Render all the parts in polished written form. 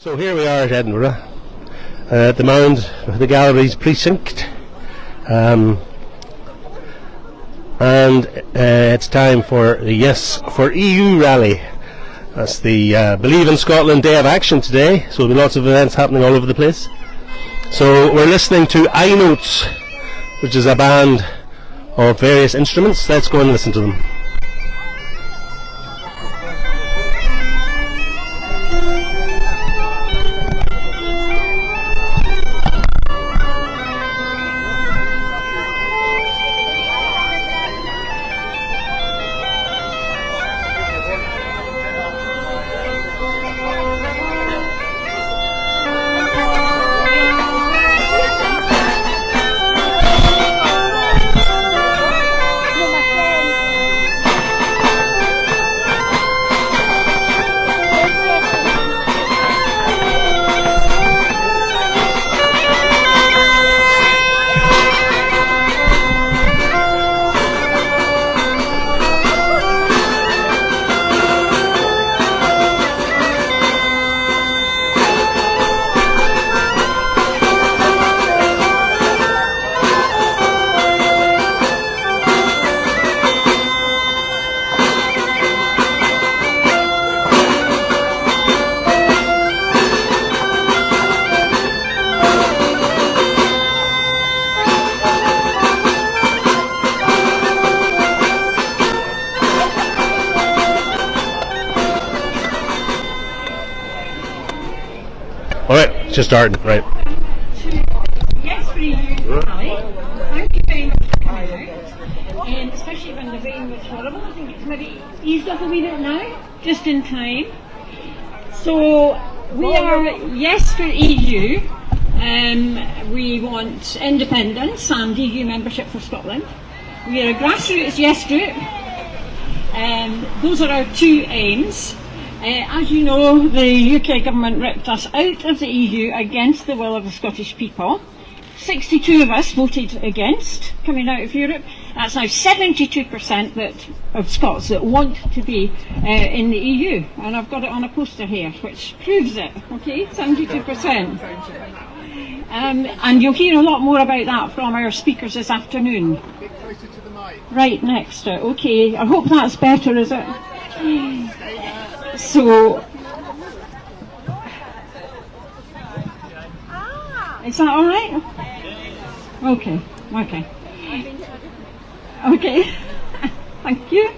So here we are at Edinburgh, at the Mound of the Galleries precinct, and it's time for the YesForEU rally. That's the Believe in Scotland Day of Action today, so there'll be lots of events happening all over the place. So we're listening to iNotes, which is a band of various instruments. Let's go and listen to them. Just starting, right. YesForEU rally. Thank you very much for coming out. And especially when the rain was horrible. I think it's maybe eased up a wee bit now, just in time. So we are YesForEU. We want independence and EU membership for Scotland. We are a grassroots Yes group. Those are our two aims. As you know, the UK government ripped us out of the EU against the will of the Scottish people. 62 of us voted against coming out of Europe. That's now 72% of Scots that want to be in the EU. And I've got it on a poster here, which proves it, okay, 72%. And you'll hear a lot more about that from our speakers this afternoon. Right next, okay, I hope that's better, is it? So, is that all right? Okay. Thank you.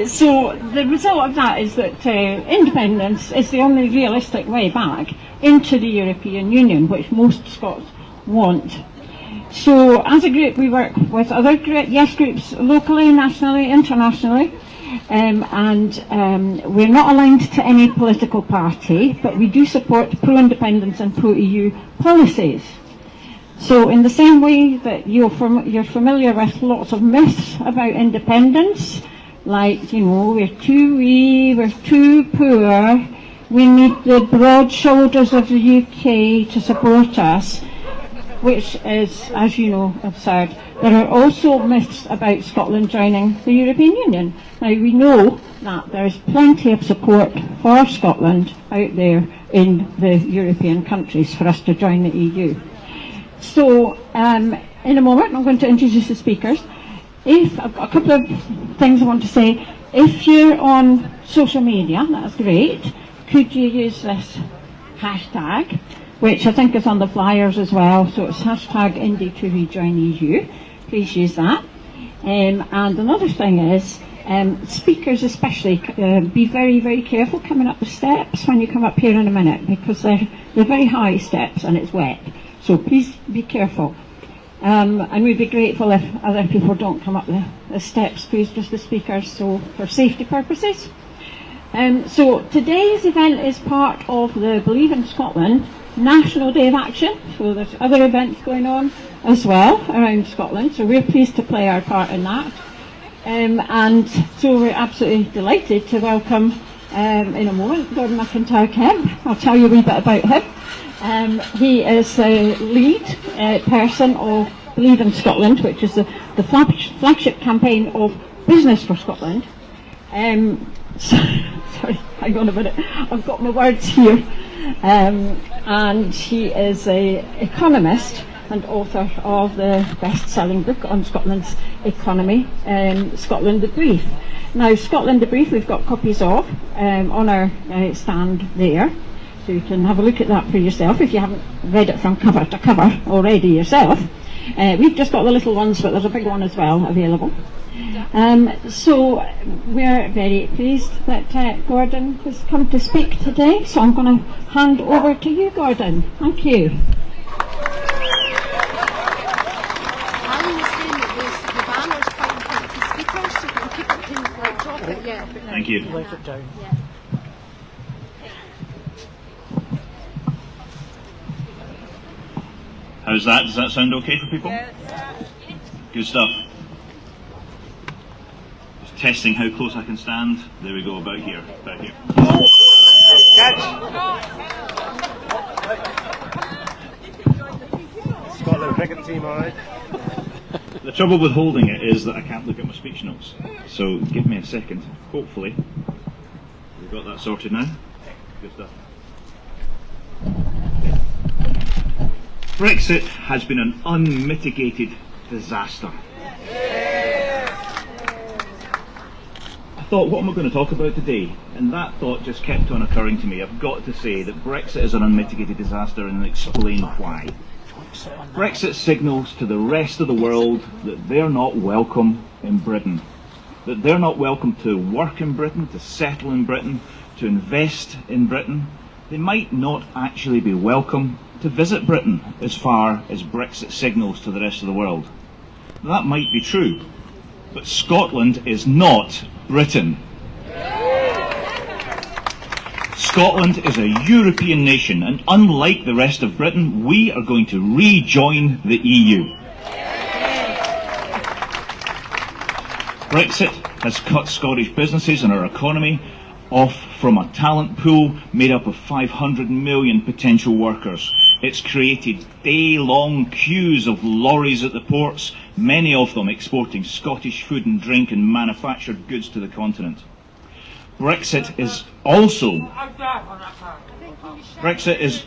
So the result of that is that independence is the only realistic way back into the European Union, which most Scots want. So as a group we work with other Yes groups locally, nationally, internationally. We're not aligned to any political party, but we do support pro-independence and pro-EU policies. So in the same way that you're familiar with lots of myths about independence, like, you know, we're too wee, we're too poor, we need the broad shoulders of the UK to support us, which is, as you know, absurd. There are also myths about Scotland joining the European Union. Now we know that there is plenty of support for Scotland out there in the European countries for us to join the EU. So in a moment I'm going to introduce the speakers. I've got a couple of things I want to say. If you're on social media, that's great. Could you use this hashtag, which I think is on the flyers as well, so it's hashtag Indy to Rejoin EU. Please use that. And another thing is, speakers especially, be very, very careful coming up the steps when you come up here in a minute, because they're very high steps and it's wet. So please be careful. And we'd be grateful if other people don't come up the steps, please, just the speakers, so for safety purposes. So today's event is part of the Believe in Scotland National Day of Action, so there's other events going on as well around Scotland, so we're pleased to play our part in that. And so we're absolutely delighted to welcome in a moment Lord Mackintyre-Kemp. I'll tell you a wee bit about him. He is the lead person of Believe in Scotland, which is the flagship campaign of Business for Scotland. Sorry, hang on a minute, I've got my words here. and he is an economist and author of the best-selling book on Scotland's economy, Scotland the Brief. Now, Scotland the Brief we've got copies of on our stand there, so you can have a look at that for yourself if you haven't read it from cover to cover already yourself. We've just got the little ones, but there's a big one as well available. So we're very pleased that Gordon has come to speak today, so I'm going to hand over to you, Gordon. Thank you. Alyn was saying that the banner's quite important to speakers, so we can keep it in like drop it. Yeah. Thank you. Let it down. Yeah. How's that? Does that sound okay for people? Yes. Good stuff. Just testing how close I can stand. There we go, about here. About here. Scotland cricket team, all right. The trouble with holding it is that I can't look at my speech notes. So give me a second. Hopefully we've got that sorted now. Good stuff. Brexit has been an unmitigated disaster. I thought, what am I going to talk about today? And that thought just kept on occurring to me. I've got to say that Brexit is an unmitigated disaster and explain why. Brexit signals to the rest of the world that they're not welcome in Britain. That they're not welcome to work in Britain, to settle in Britain, to invest in Britain. They might not actually be welcome to visit Britain as far as Brexit signals to the rest of the world. That might be true, but Scotland is not Britain. Scotland is a European nation, and unlike the rest of Britain, we are going to rejoin the EU. Brexit has cut Scottish businesses and our economy off from a talent pool made up of 500 million potential workers. It's created day-long queues of lorries at the ports, many of them exporting Scottish food and drink and manufactured goods to the continent. Brexit is also... Brexit is...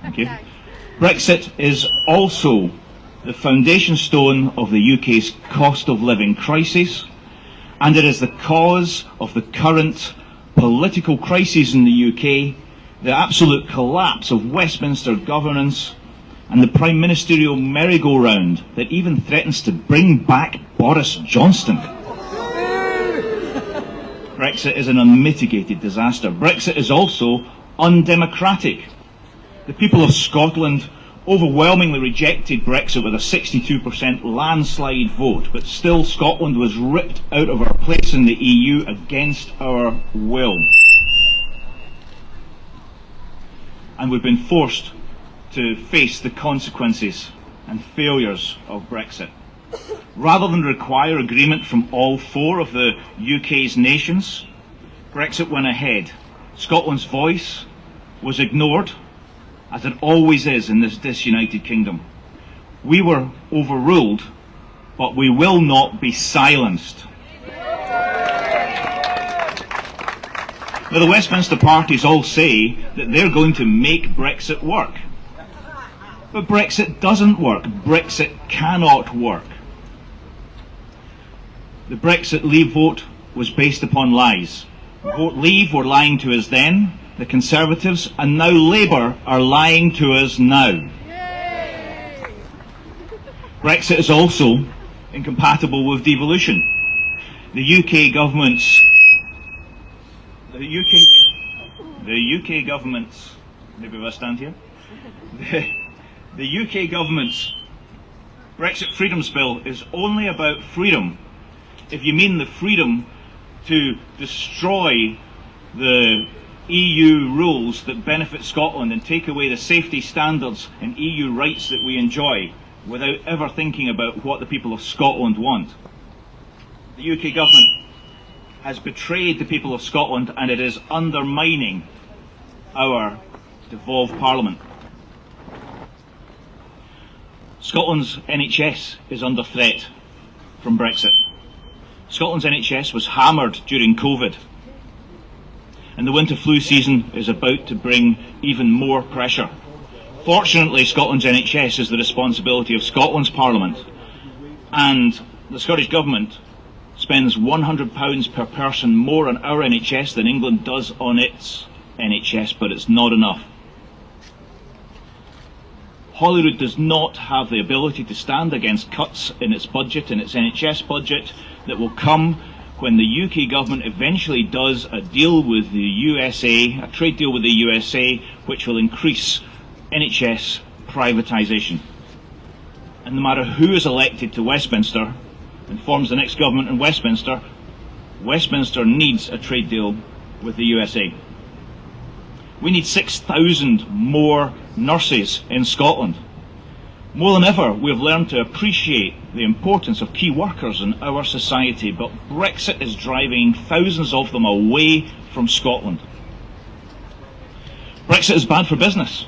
Thank you. Brexit is also the foundation stone of the UK's cost of living crisis, and it is the cause of the current political crisis in the UK, the absolute collapse of Westminster governance, and the prime ministerial merry-go-round that even threatens to bring back Boris Johnson. Brexit is an unmitigated disaster. Brexit is also undemocratic. The people of Scotland overwhelmingly rejected Brexit with a 62% landslide vote, but still Scotland was ripped out of our place in the EU against our will. And we've been forced to face the consequences and failures of Brexit. Rather than require agreement from all four of the UK's nations, Brexit went ahead. Scotland's voice was ignored, as it always is in this disunited kingdom. We were overruled, but we will not be silenced. Now, the Westminster parties all say that they're going to make Brexit work. But Brexit doesn't work. Brexit cannot work. The Brexit Leave vote was based upon lies. Vote Leave were lying to us then, the Conservatives, and now Labour are lying to us now. Yay! Brexit is also incompatible with devolution. The UK government's maybe if I stand here, the UK government's Brexit Freedoms Bill is only about freedom if you mean the freedom to destroy the EU rules that benefit Scotland and take away the safety standards and EU rights that we enjoy without ever thinking about what the people of Scotland want. The UK government has betrayed the people of Scotland, and it is undermining our devolved parliament. Scotland's NHS is under threat from Brexit. Scotland's NHS was hammered during COVID. and the winter flu season is about to bring even more pressure. Fortunately, Scotland's NHS is the responsibility of Scotland's Parliament, and the Scottish Government spends £100 per person more on our NHS than England does on its NHS, but it's not enough. Holyrood does not have the ability to stand against cuts in its budget, in its NHS budget, that will come when the UK government eventually does a deal with the USA, a trade deal with the USA, which will increase NHS privatisation. And no matter who is elected to Westminster and forms the next government in Westminster, Westminster needs a trade deal with the USA. We need 6,000 more nurses in Scotland. More than ever, we have learned to appreciate the importance of key workers in our society, but Brexit is driving thousands of them away from Scotland. Brexit is bad for business,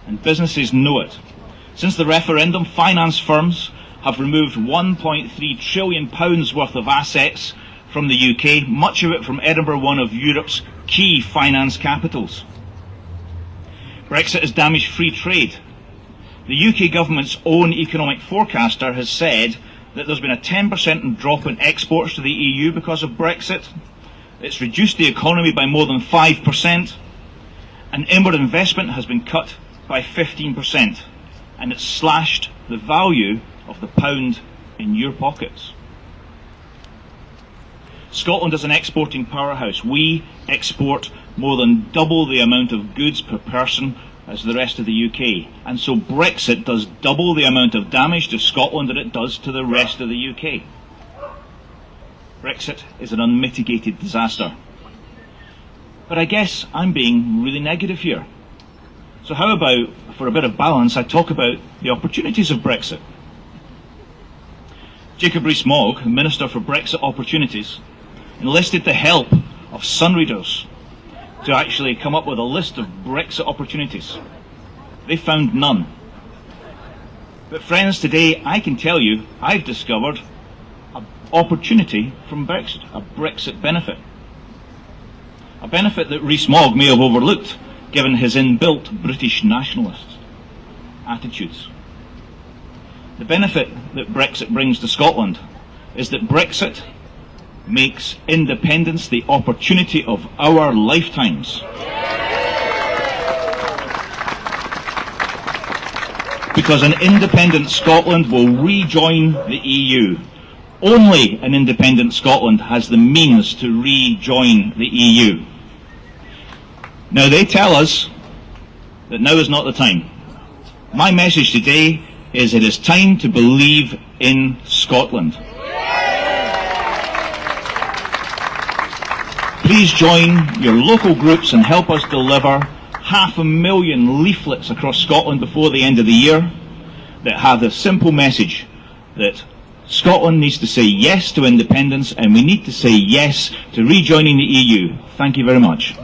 and businesses know it. Since the referendum, finance firms have removed £1.3 trillion worth of assets from the UK, much of it from Edinburgh, one of Europe's key finance capitals. Brexit has damaged free trade. The UK government's own economic forecaster has said that there's been a 10% drop in exports to the EU because of Brexit. It's reduced the economy by more than 5%, and inward investment has been cut by 15%, and it's slashed the value of the pound in your pockets. Scotland is an exporting powerhouse. We export more than double the amount of goods per person as the rest of the UK, and so Brexit does double the amount of damage to Scotland that it does to the rest of the UK. Brexit is an unmitigated disaster. But I guess I'm being really negative here. So how about, for a bit of balance, I talk about the opportunities of Brexit. Jacob Rees-Mogg, the Minister for Brexit Opportunities, enlisted the help of Sunreaders to actually come up with a list of Brexit opportunities. They found none. But friends, today I can tell you I've discovered an opportunity from Brexit, a Brexit benefit. A benefit that Rees-Mogg may have overlooked given his inbuilt British nationalist attitudes. The benefit that Brexit brings to Scotland is that Brexit makes independence the opportunity of our lifetimes. Because an independent Scotland will rejoin the EU. Only an independent Scotland has the means to rejoin the EU. Now they tell us that now is not the time. My message today is it is time to believe in Scotland. Please join your local groups and help us deliver 500,000 leaflets across Scotland before the end of the year that have the simple message that Scotland needs to say yes to independence and we need to say yes to rejoining the EU. Thank you very much.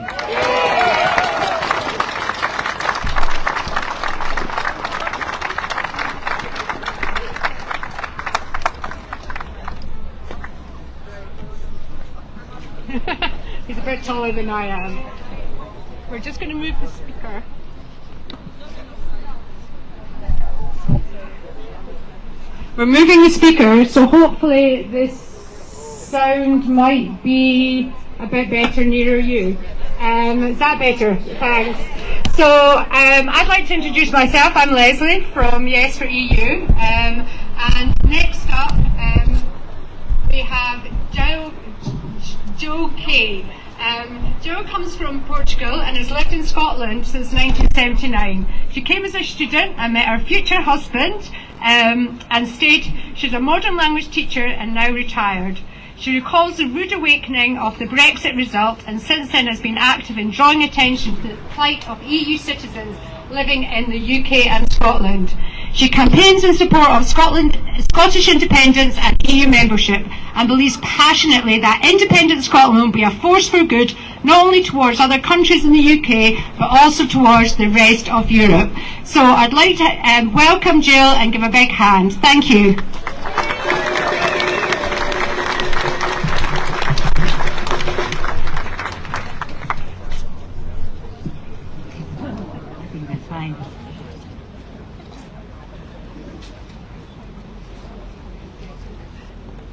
He's a bit taller than I am. We're just going to move the speaker. We're moving the speaker, so hopefully this sound might be a bit better nearer you. Is that better? Thanks. So I'd like to introduce myself. I'm Leslie from YesForEU. And next up we have João Kay. Joe comes from Portugal and has lived in Scotland since 1979. She came as a student and met her future husband and stayed. She's a modern language teacher and now retired. She recalls the rude awakening of the Brexit result and since then has been active in drawing attention to the plight of EU citizens living in the UK and Scotland. She campaigns in support of Scottish independence and EU membership and believes passionately that independent Scotland will be a force for good, not only towards other countries in the UK, but also towards the rest of Europe. So I'd like to welcome Jill and give a big hand. Thank you. fine.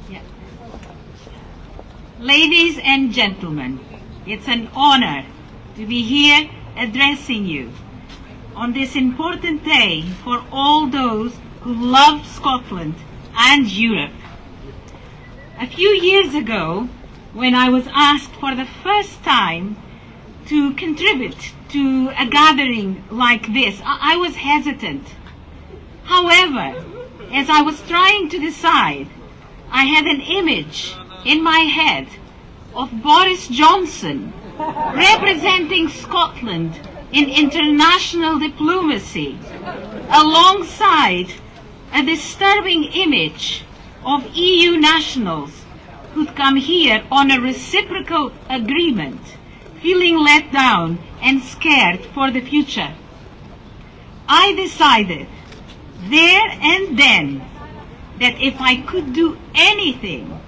Yeah. Ladies and gentlemen, it's an honor to be here addressing you on this important day for all those who love Scotland and Europe. A few years ago, when I was asked for the first time to contribute to a gathering like this, I was hesitant. However, as I was trying to decide, I had an image in my head of Boris Johnson representing Scotland in international diplomacy, alongside a disturbing image of EU nationals who'd come here on a reciprocal agreement, feeling let down and scared for the future. I decided there and then that if I could do anything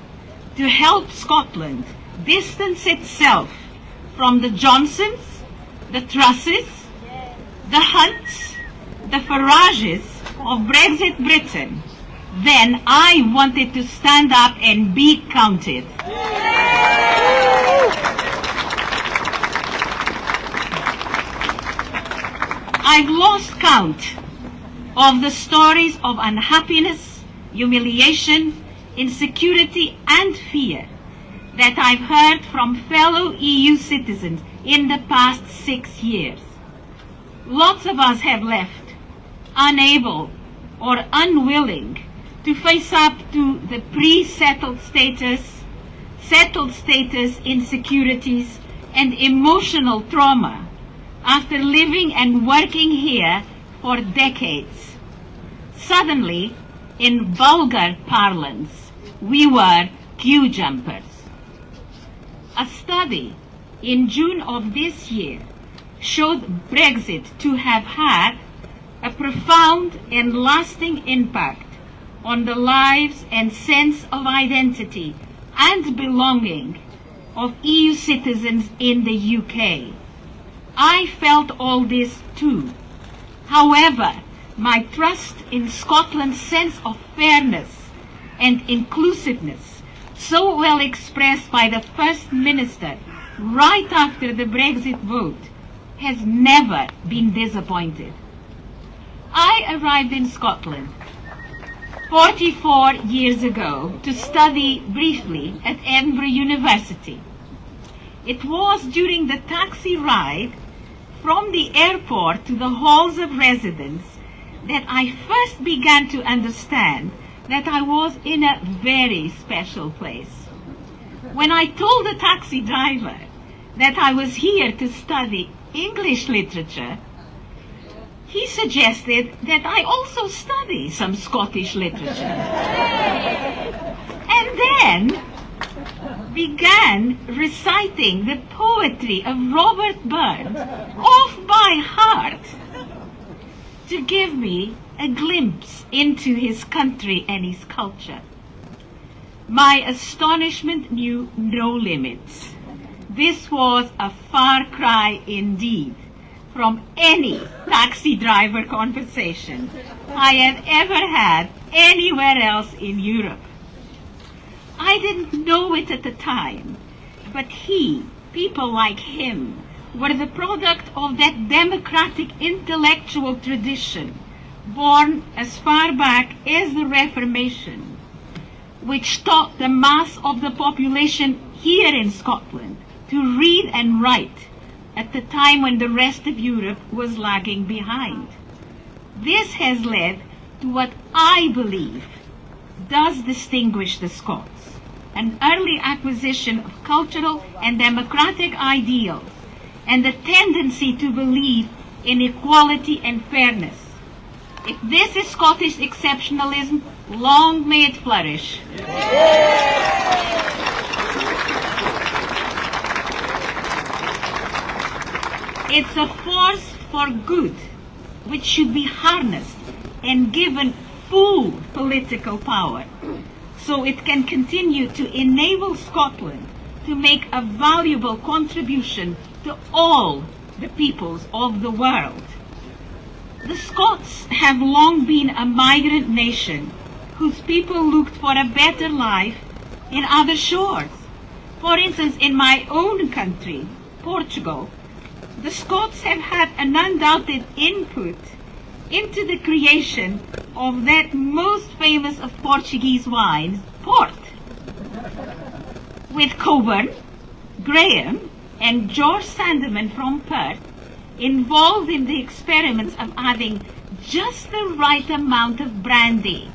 to help Scotland distance itself from the Johnsons, the Trusses, the Hunts, the Farages of Brexit Britain, then I wanted to stand up and be counted. I've lost count of the stories of unhappiness, humiliation, insecurity and fear that I've heard from fellow EU citizens in the past 6 years. Lots of us have left, unable or unwilling to face up to the pre-settled status, settled status insecurities and emotional trauma after living and working here for decades. Suddenly, in vulgar parlance, we were queue jumpers. A study in June of this year showed Brexit to have had a profound and lasting impact on the lives and sense of identity and belonging of EU citizens in the UK. I felt all this too. However, my trust in Scotland's sense of fairness and inclusiveness, so well expressed by the First Minister right after the Brexit vote, has never been disappointed. I arrived in Scotland 44 years ago to study briefly at Edinburgh University. It was during the taxi ride from the airport to the halls of residence that I first began to understand that I was in a very special place. When I told the taxi driver that I was here to study English literature, he suggested that I also study some Scottish literature. And then began reciting the poetry of Robert Burns off by heart to give me a glimpse into his country and his culture. My astonishment knew no limits. This was a far cry indeed from any taxi driver conversation I had ever had anywhere else in Europe. I didn't know it at the time, but people like him, were the product of that democratic intellectual tradition born as far back as the Reformation, which taught the mass of the population here in Scotland to read and write at the time when the rest of Europe was lagging behind. This has led to what I believe does distinguish the Scots, an early acquisition of cultural and democratic ideals, and the tendency to believe in equality and fairness. If this is Scottish exceptionalism, long may it flourish. It's a force for good, which should be harnessed and given full political power, so it can continue to enable Scotland to make a valuable contribution to all the peoples of the world. The Scots have long been a migrant nation whose people looked for a better life in other shores. For instance, in my own country, Portugal, the Scots have had an undoubted input into the creation of that most famous of Portuguese wines, port. With Coburn, Graham, and George Sandeman from Perth involved in the experiments of adding just the right amount of brandy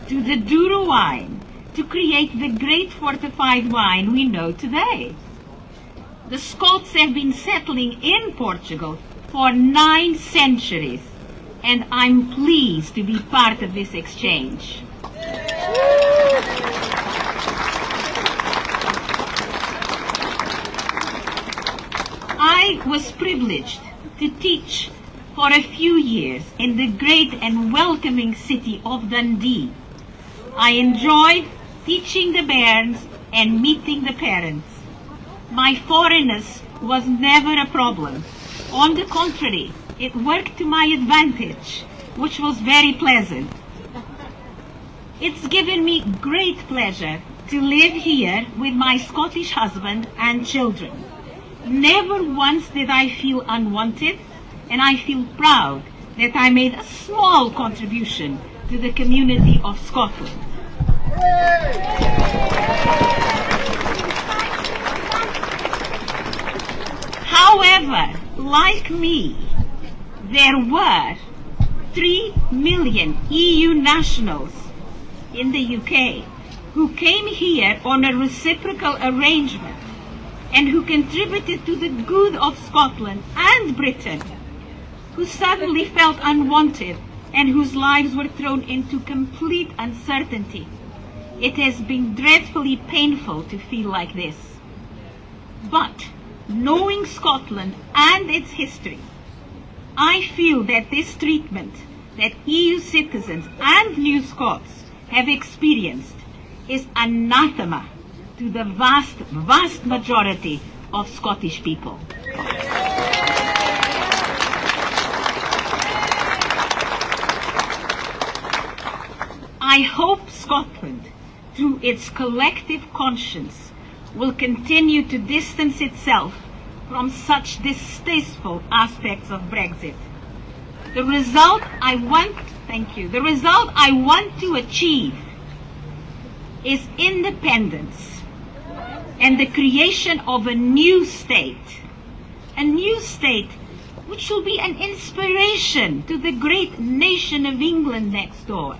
to the Douro wine to create the great fortified wine we know today. The Scots have been settling in Portugal for 9 centuries, and I'm pleased to be part of this exchange. I was privileged to teach for a few years in the great and welcoming city of Dundee. I enjoyed teaching the bairns and meeting the parents. My foreignness was never a problem. On the contrary, it worked to my advantage, which was very pleasant. It's given me great pleasure to live here with my Scottish husband and children. Never once did I feel unwanted, and I feel proud that I made a small contribution to the community of Scotland. However, like me, there were 3 million EU nationals in the UK who came here on a reciprocal arrangement and who contributed to the good of Scotland and Britain, who suddenly felt unwanted and whose lives were thrown into complete uncertainty. It has been dreadfully painful to feel like this. But knowing Scotland and its history, I feel that this treatment that EU citizens and New Scots have experienced is anathema to the vast majority of Scottish people. I hope Scotland, through its collective conscience, will continue to distance itself from such distasteful aspects of Brexit. The result I want to achieve is independence and the creation of a new state which will be an inspiration to the great nation of England next door.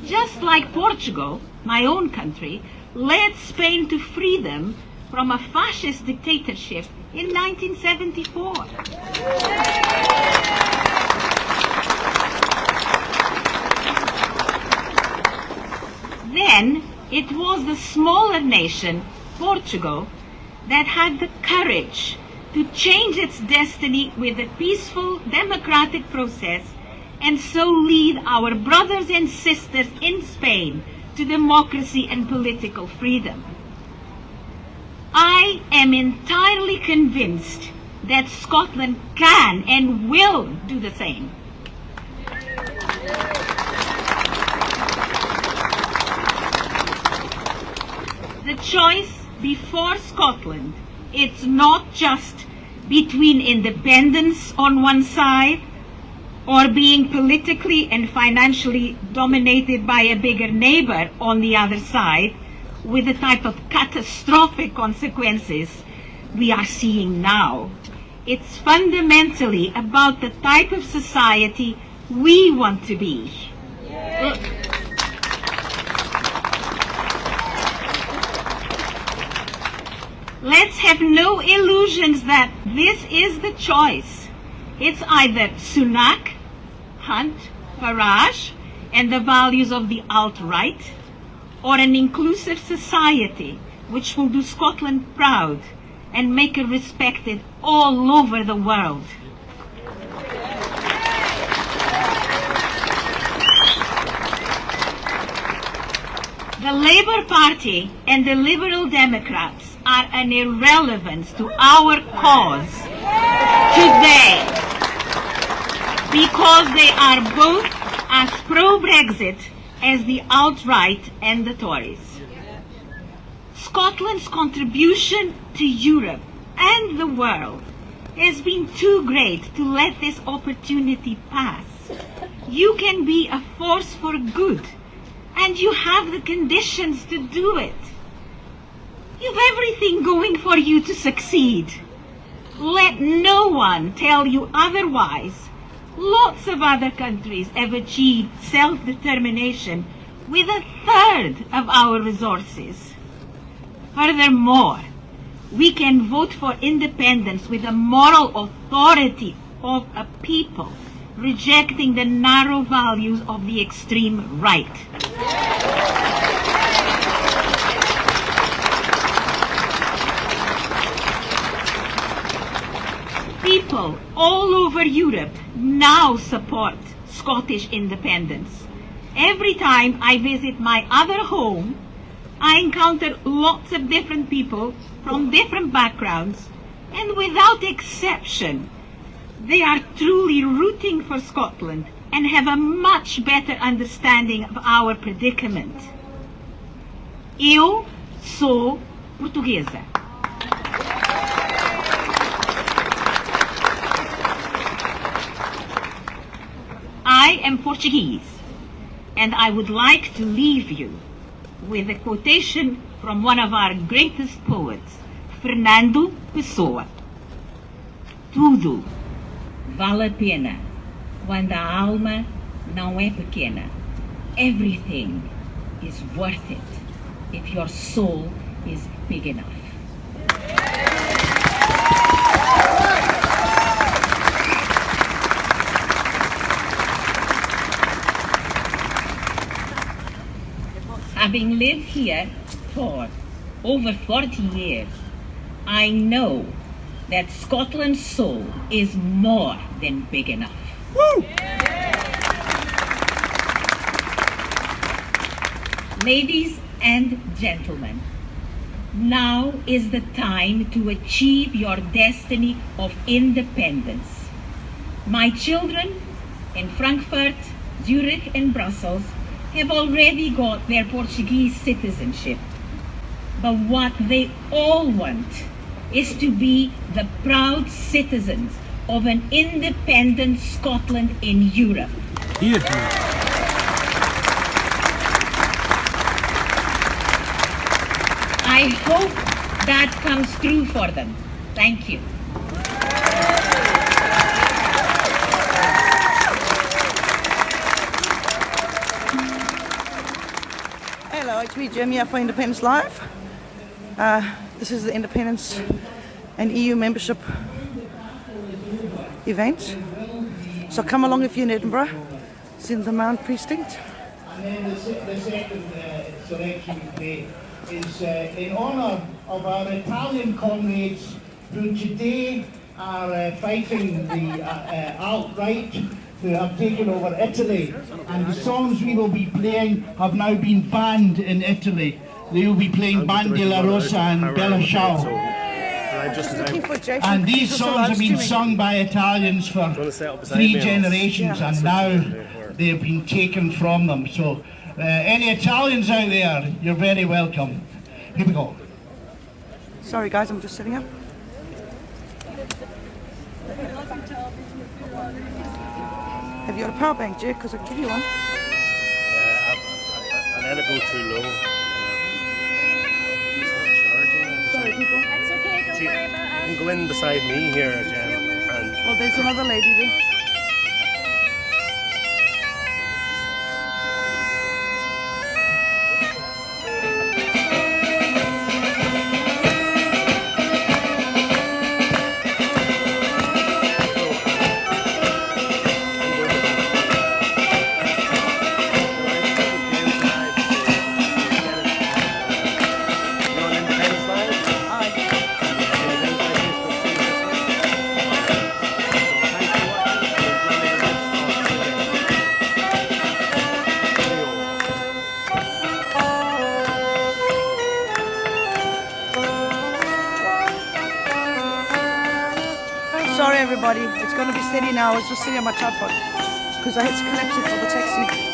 Just like Portugal, my own country, led Spain to freedom from a fascist dictatorship in 1974. Then it was the smaller nation, Portugal, that had the courage to change its destiny with a peaceful democratic process and so lead our brothers and sisters in Spain to democracy and political freedom. I am entirely convinced that Scotland can and will do the same. The choice before Scotland, it's not just between independence on one side or being politically and financially dominated by a bigger neighbor on the other side, with the type of catastrophic consequences we are seeing now. It's fundamentally about the type of society we want to be. Let's have no illusions that this is the choice. It's either Sunak, Hunt, Farage, and the values of the alt-right, or an inclusive society which will do Scotland proud and make her respected all over the world. The Labour Party and the Liberal Democrats are an irrelevance to our cause today. because they are both as pro-Brexit as the alt-right and the Tories. Scotland's contribution to Europe and the world has been too great to let this opportunity pass. You can be a force for good, and you have the conditions to do it. You've everything going for you to succeed. Let no one tell you otherwise. Lots of other countries have achieved self-determination with a third of our resources. Furthermore, we can vote for independence with the moral authority of a people, rejecting the narrow values of the extreme right. People all over Europe now support Scottish independence. Every time I visit my other home, I encounter lots of different people from different backgrounds, and without exception, they are truly rooting for Scotland and have a much better understanding of our predicament. Eu sou portuguesa. I am Portuguese, and I would like to leave you with a quotation from one of our greatest poets, Fernando Pessoa. Tudo vale a pena quando a alma não é pequena. Everything is worth it if your soul is big enough. Having lived here for over 40 years, I know that Scotland's soul is more than big enough. Woo! Ladies and gentlemen, now is the time to achieve your destiny of independence. My children in Frankfurt, Zurich and Brussels have already got their Portuguese citizenship. But what they all want is to be the proud citizens of an independent Scotland in Europe. Here. I hope that comes true for them. Thank you. Hello, it's me, Jim, here for Independence Live. This is the Independence and EU membership event. So come along if you're in Edinburgh. It's in the Mount Precinct. And then the second selection today is in honour of our Italian comrades who today are fighting the alt-right who have taken over Italy, and the songs we will be playing have now been banned in Italy. They will be playing Bandela Rosa and Bella Ciao. And these songs have been sung by Italians for 3 generations, and now they have been taken from them. So any Italians out there, you're very welcome. Here we go. Sorry guys, I'm just setting up. Have you got a power bank, Jake? Because I can give you one. I let it go too low. It's not charging. Sorry, people. That's okay, don't worry about us. You can go in beside me here, Jen. And Well, there's another lady there. Sorry everybody, it's going to be steady now. I was just sitting on my tripod because I had to collapse it for the taxi.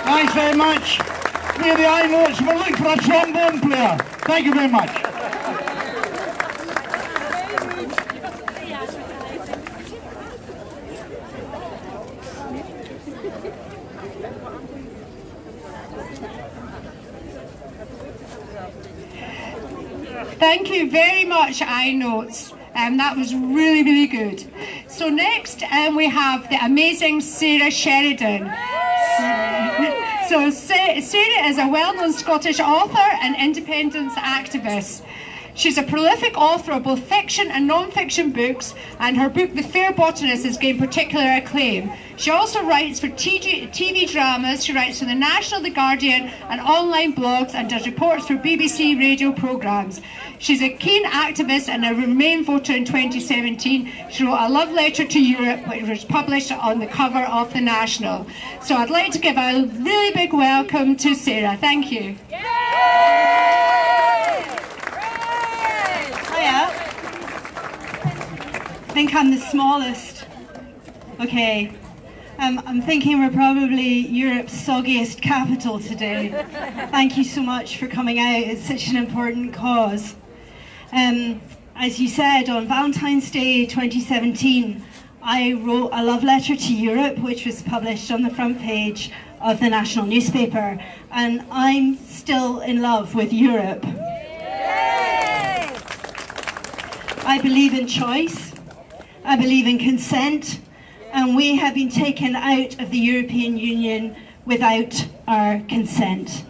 Thanks very much. We're the high notes. We're looking for a trombone player. Thank you very much. Thank you very much, iNotes. That was really, really good. So next we have the amazing Sara Sheridan. So Sara is a well-known Scottish author and independence activist. She's a prolific author of both fiction and non-fiction books, and her book The Fair Botanist has gained particular acclaim. She also writes for TV dramas. She writes for The National, The Guardian and online blogs, and does reports for BBC radio programmes. She's a keen activist and a Remain voter in 2017. She wrote a love letter to Europe, which was published on the cover of The National. So I'd like to give a really big welcome to Sara. Thank you. I think I'm the smallest. Okay. I'm thinking we're probably Europe's soggiest capital today. Thank you so much for coming out. It's such an important cause. As you said, on Valentine's Day 2017, I wrote a love letter to Europe, which was published on the front page of the national newspaper. And I'm still in love with Europe. Yay! I believe in choice. I believe in consent. And we have been taken out of the European Union without our consent.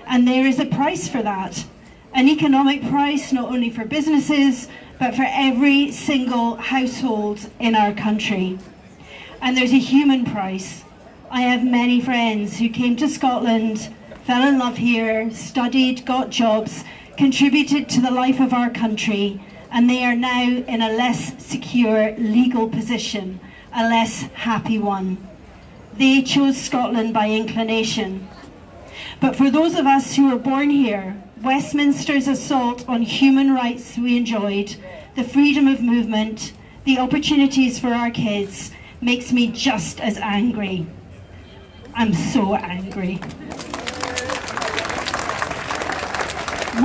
And there is a price for that. An economic price, not only for businesses, but for every single household in our country. And there's a human price. I have many friends who came to Scotland, fell in love here, studied, got jobs, contributed to the life of our country, and they are now in a less secure legal position, a less happy one. They chose Scotland by inclination. But for those of us who were born here, Westminster's assault on human rights we enjoyed, the freedom of movement, the opportunities for our kids, makes me just as angry. I'm so angry.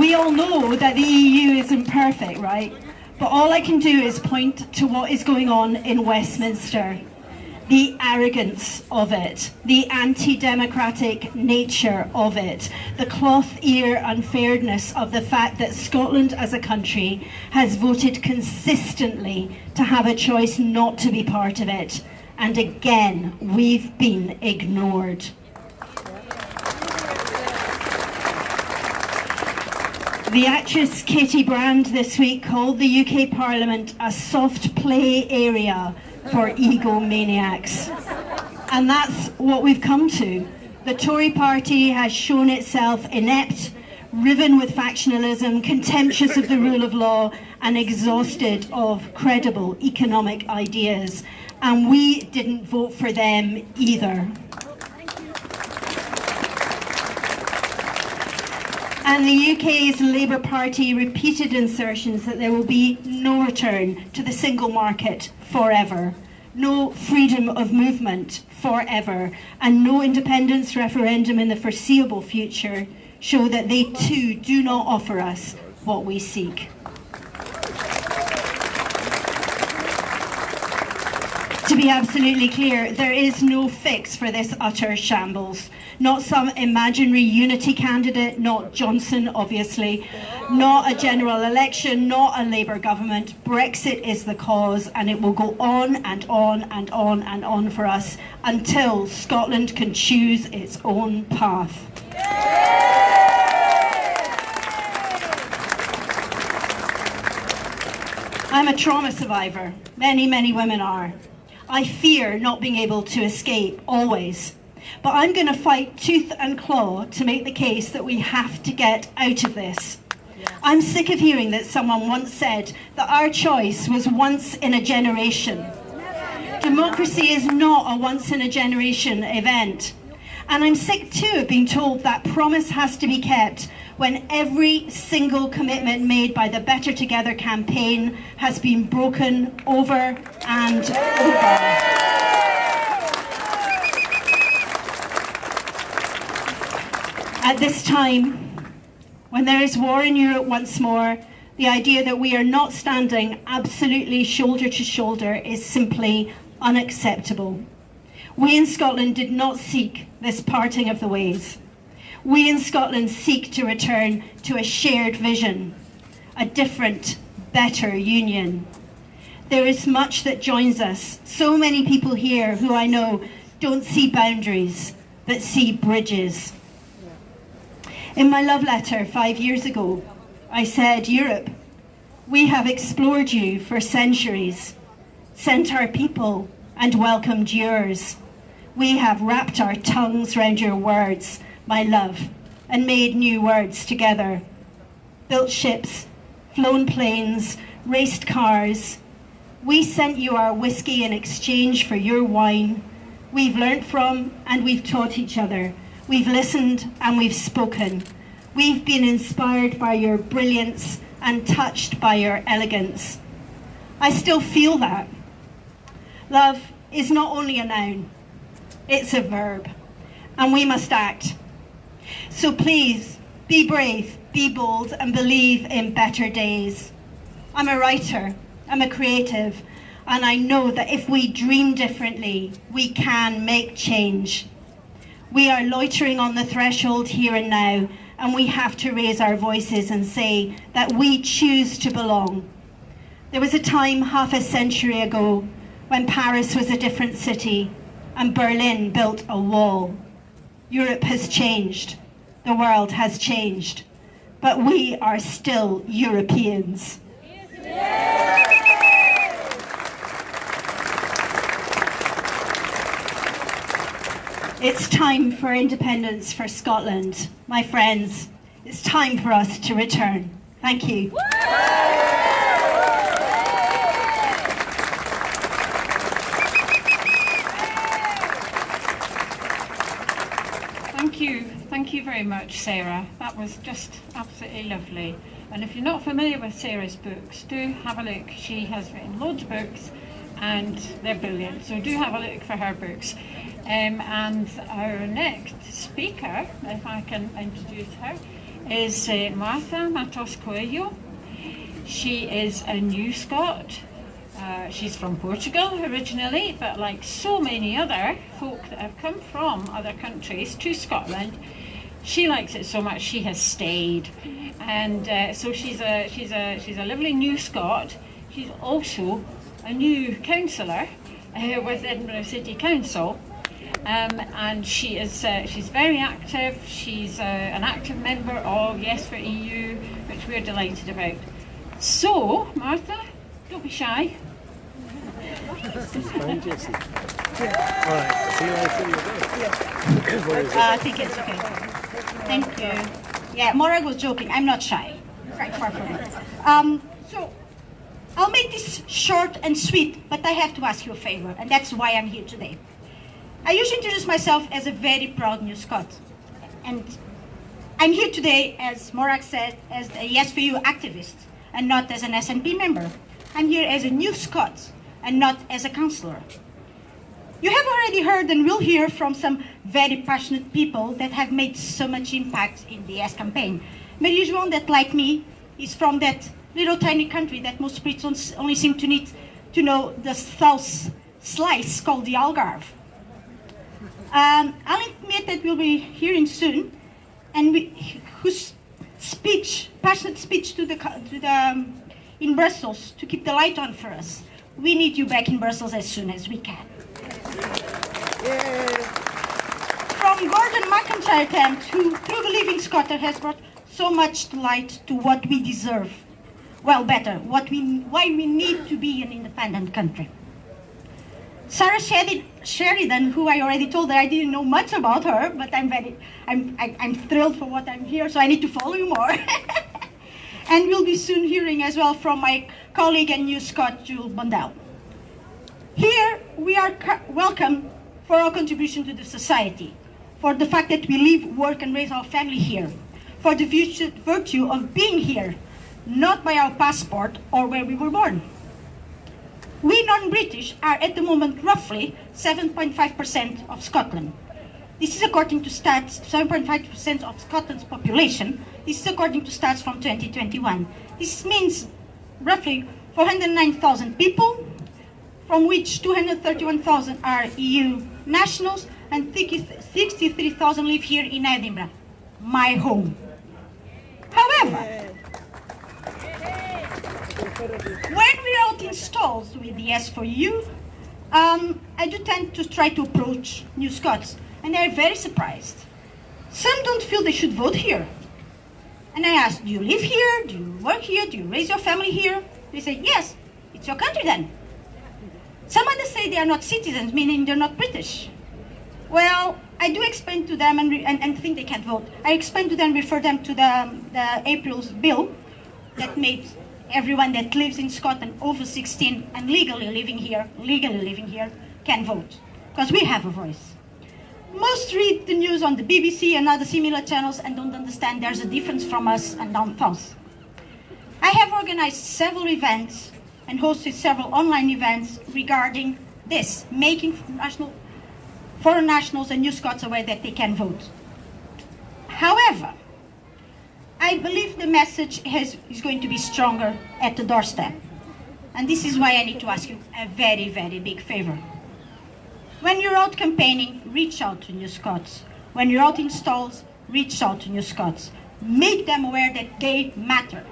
We all know that the EU isn't perfect, right? But all I can do is point to what is going on in Westminster. The arrogance of it, the anti-democratic nature of it, the cloth ear unfairness of the fact that Scotland as a country has voted consistently to have a choice not to be part of it. And again, we've been ignored. The actress Katie Brand this week called the UK Parliament a soft play area for egomaniacs. And that's what we've come to. The Tory party has shown itself inept, riven with factionalism, contemptuous of the rule of law, and exhausted of credible economic ideas. And we didn't vote for them either. And the UK's Labour Party repeated insertions that there will be no return to the single market forever, no freedom of movement forever, and no independence referendum in the foreseeable future show that they too do not offer us what we seek. To be absolutely clear, there is no fix for this utter shambles. Not some imaginary unity candidate, not Johnson, obviously, not a general election, not a Labour government. Brexit is the cause, and it will go on and on and on and on for us until Scotland can choose its own path. I'm a trauma survivor. Many, many women are. I fear not being able to escape, always. But I'm going to fight tooth and claw to make the case that we have to get out of this. I'm sick of hearing that someone once said that our choice was once in a generation. Democracy is not a once in a generation event. And I'm sick too of being told that promise has to be kept when every single commitment made by the Better Together campaign has been broken over and over. At this time, when there is war in Europe once more, the idea that we are not standing absolutely shoulder to shoulder is simply unacceptable. We in Scotland did not seek this parting of the ways. We in Scotland seek to return to a shared vision, a different, better union. There is much that joins us. So many people here who I know don't see boundaries, but see bridges. In my love letter 5 years ago, I said, Europe, we have explored you for centuries, sent our people and welcomed yours. We have wrapped our tongues round your words, my love, and made new words together. Built ships, flown planes, raced cars. We sent you our whiskey in exchange for your wine. We've learnt from and we've taught each other. We've listened and we've spoken. We've been inspired by your brilliance and touched by your elegance. I still feel that. Love, is not only a noun, it's a verb, and we must act. So please, be brave, be bold, and believe in better days. I'm a writer, I'm a creative, and I know that if we dream differently, we can make change. We are loitering on the threshold here and now, and we have to raise our voices and say that we choose to belong. There was a time half a century ago when Paris was a different city and Berlin built a wall. Europe has changed, the world has changed, but we are still Europeans. It's time for independence for Scotland. My friends, it's time for us to return. Thank you. Thank you very much, Sarah. That was just absolutely lovely. And if you're not familiar with Sarah's books, do have a look. She has written loads of books and they're brilliant. So do have a look for her books. And our next speaker, if I can introduce her, is Martha Mattos-Coelho. She is a New Scot. She's from Portugal originally, but like so many other folk that have come from other countries to Scotland, she likes it so much she has stayed. And so she's a lovely New Scot. She's also a new councillor with Edinburgh City Council. And she's very active. She's an active member of YesForEU, which we're delighted about. So, Martha, don't be shy. I think it's okay. Thank you. Yeah, Morag was joking. I'm not shy. Right, far from it. So, I'll make this short and sweet, but I have to ask you a favor, and that's why I'm here today. I usually introduce myself as a very proud New Scot, and I'm here today, as Morag said, as a YesForEU activist, and not as an SNP member. I'm here as a New Scot, and not as a councillor. You have already heard and will hear from some very passionate people that have made so much impact in the Yes campaign. Maybe João, that like me, is from that little tiny country that most Brits only seem to need to know the south slice called the Algarve. Alyn that we'll be hearing soon, and whose passionate speech in Brussels to keep the light on for us. We need you back in Brussels as soon as we can. From Gordon Mackintyre-Kemp, who through the Living Scotter has brought so much light to what we deserve. Well, better, why we need to be an independent country. Sara Sheridan, who I already told that I didn't know much about her, but I'm thrilled for what I'm here, so I need to follow you more. And we'll be soon hearing as well from my colleague and New Scot, Jule Bandel. Here we are welcome for our contribution to the society, for the fact that we live, work and raise our family here, for the virtue of being here, not by our passport or where we were born. We non-British are at the moment roughly 7.5% of Scotland. This is according to stats, 7.5% of Scotland's population. This is according to stats from 2021. This means roughly 409,000 people, from which 231,000 are EU nationals and 63,000 live here in Edinburgh, my home. However, when we're out in stalls with YesForEU, I do tend to try to approach New Scots, and they're very surprised. Some don't feel they should vote here. And I ask, do you live here? Do you work here? Do you raise your family here? They say, yes, it's your country then. Some others say they are not citizens, meaning they're not British. Well, I do explain to them and think they can't vote. I explain to them, refer them to the April's bill that made everyone that lives in Scotland over 16 and legally living here can vote, because we have a voice. Most read the news on the BBC and other similar channels and don't understand there's a difference from us and down south. I have organized several events and hosted several online events regarding this, making foreign nationals and New Scots aware that they can vote. However, I believe the message is going to be stronger at the doorstep. And this is why I need to ask you a very, very big favor. When you're out campaigning, reach out to New Scots. When you're out in stalls, reach out to New Scots. Make them aware that they matter.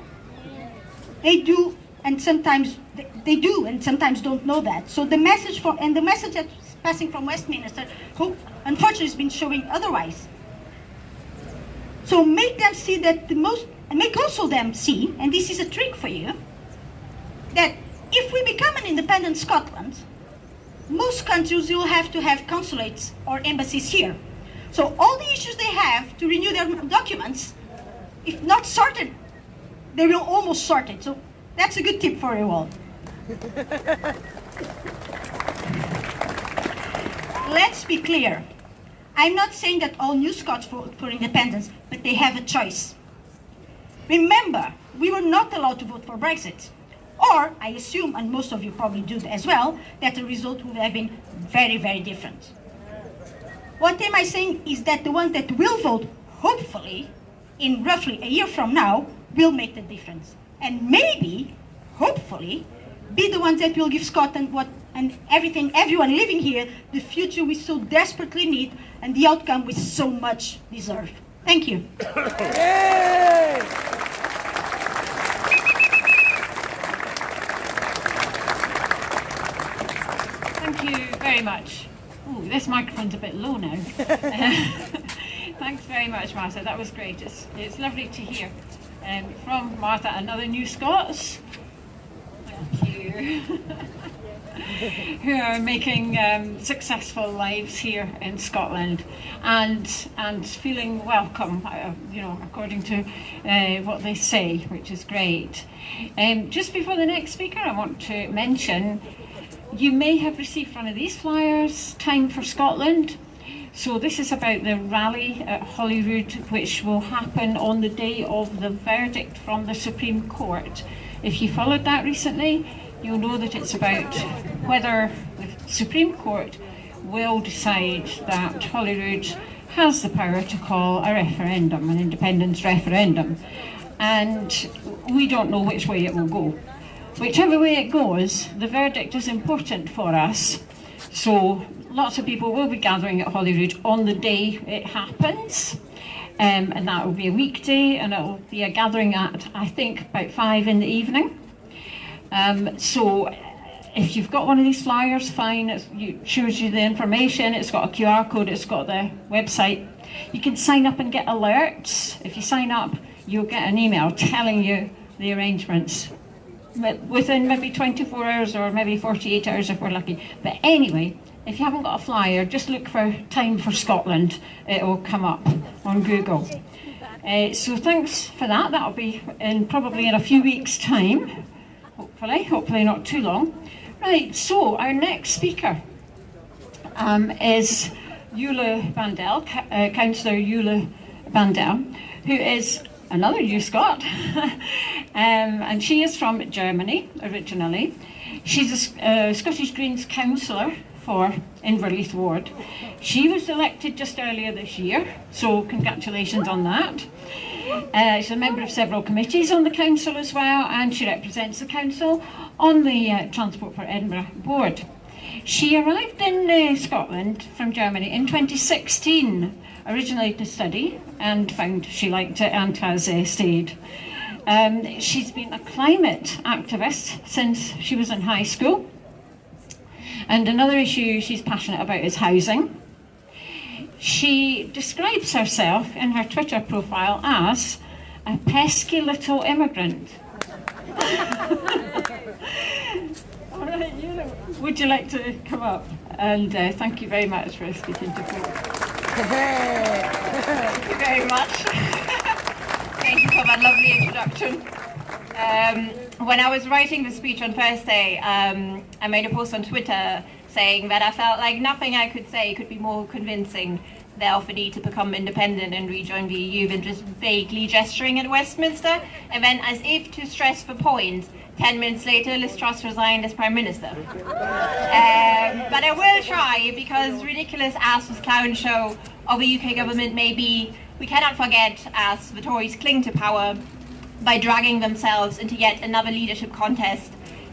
They do, and sometimes they do, and sometimes don't know that. So the message that's passing from Westminster, who unfortunately has been showing otherwise. So make them see that and make also them see, and this is a trick for you, that if we become an independent Scotland, most countries will have to have consulates or embassies here. So all the issues they have to renew their documents, if not sorted, they will almost sort it. So that's a good tip for you all. Let's be clear. I'm not saying that all New Scots vote for independence, but they have a choice. Remember, we were not allowed to vote for Brexit. Or, I assume, and most of you probably do as well, that the result would have been very, very different. What am I saying is that the ones that will vote, hopefully, in roughly a year from now, will make the difference. And maybe, hopefully, be the ones that will give Scotland everyone living here, the future we so desperately need and the outcome we so much deserve. Thank you. Thank you very much. Ooh, this microphone's a bit low now. Thanks very much, Martha. That was great. It's lovely to hear from Martha and other New Scots. Thank you. Who are making successful lives here in Scotland and feeling welcome, according to what they say, which is great. Just before the next speaker, I want to mention you may have received one of these flyers, Time for Scotland. So this is about the rally at Holyrood, which will happen on the day of the verdict from the Supreme Court. If you followed that recently, you'll know that it's about whether the Supreme Court will decide that Holyrood has the power to call a referendum, an independence referendum. And we don't know which way it will go. Whichever way it goes, the verdict is important for us. So lots of people will be gathering at Holyrood on the day it happens. And that will be a weekday, and it will be a gathering at, I think, about 5 in the evening. So if you've got one of these flyers, fine, it shows you the information, it's got a QR code, it's got the website. You can sign up and get alerts. If you sign up, you'll get an email telling you the arrangements within maybe 24 hours or maybe 48 hours if we're lucky. But anyway, if you haven't got a flyer, just look for Time for Scotland. It will come up on Google. So thanks for that. That'll be probably in a few weeks' time. Hopefully not too long. Right, so our next speaker is Jule Bandel, Councillor Jule Bandel, who is another New Scot, and she is from Germany originally. She's a Scottish Greens councillor for Inverleith Ward. She was elected just earlier this year, so congratulations on that. She's a member of several committees on the council as well, and she represents the council on the Transport for Edinburgh board. She arrived in Scotland from Germany in 2016, originally to study, and found she liked it and has stayed. She's been a climate activist since she was in high school. And another issue she's passionate about is housing. She describes herself in her Twitter profile as a pesky little immigrant. All right, would you like to come up? And thank you very much for speaking to folk. Thank you very much. Thank you for that lovely introduction. When I was writing the speech on Thursday, I made a post on Twitter saying that I felt like nothing I could say could be more convincing of the need to become independent and rejoin the EU than just vaguely gesturing at Westminster, and then as if to stress the point 10 minutes later, Liz Truss resigned as Prime Minister. But I will try, because ridiculous as this clown show of the UK government may be, we cannot forget, as the Tories cling to power by dragging themselves into yet another leadership contest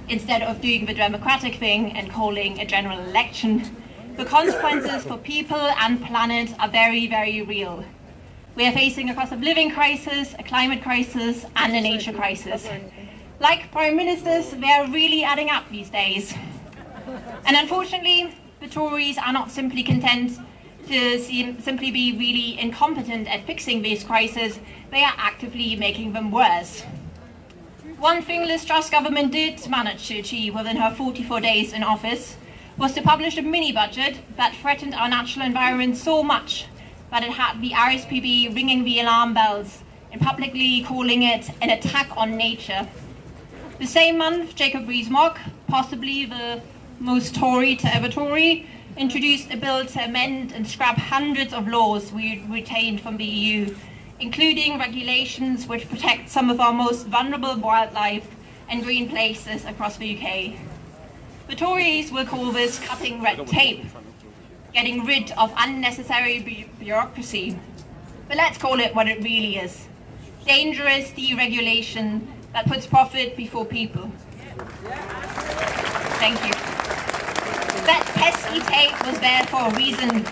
instead of doing the democratic thing and calling a general election, the consequences for people and planet are very, very real. We are facing a cost of living crisis, a climate crisis, and a nature crisis. Like Prime Ministers, they are really adding up these days. And unfortunately, the Tories are not simply content to simply be really incompetent at fixing these crises, they are actively making them worse. One thing Liz Truss' government did manage to achieve within her 44 days in office was to publish a mini-budget that threatened our natural environment so much that it had the RSPB ringing the alarm bells and publicly calling it an attack on nature. The same month, Jacob Rees-Mogg, possibly the most Tory to ever Tory, introduced a bill to amend and scrap hundreds of laws we retained from the EU, including regulations which protect some of our most vulnerable wildlife and green places across the UK. The Tories will call this cutting red tape, getting rid of unnecessary bureaucracy. But let's call it what it really is: dangerous deregulation that puts profit before people. Thank you. That pesky tape was there for a reason.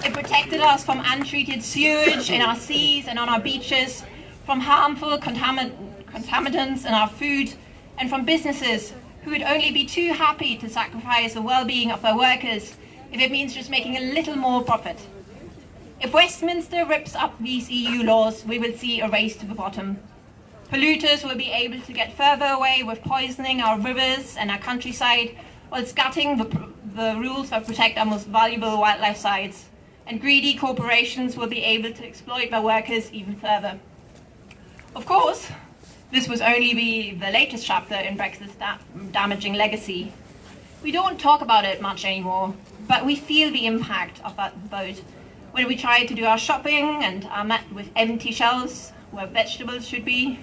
It protected us from untreated sewage in our seas and on our beaches, from harmful contaminants in our food, and from businesses who would only be too happy to sacrifice the well-being of their workers if it means just making a little more profit. If Westminster rips up these EU laws, we will see a race to the bottom. Polluters will be able to get further away with poisoning our rivers and our countryside, while gutting the rules that protect our most valuable wildlife sites. And greedy corporations will be able to exploit their workers even further. Of course, this was only the latest chapter in Brexit's damaging legacy. We don't talk about it much anymore, but we feel the impact of that vote when we try to do our shopping and are met with empty shelves where vegetables should be.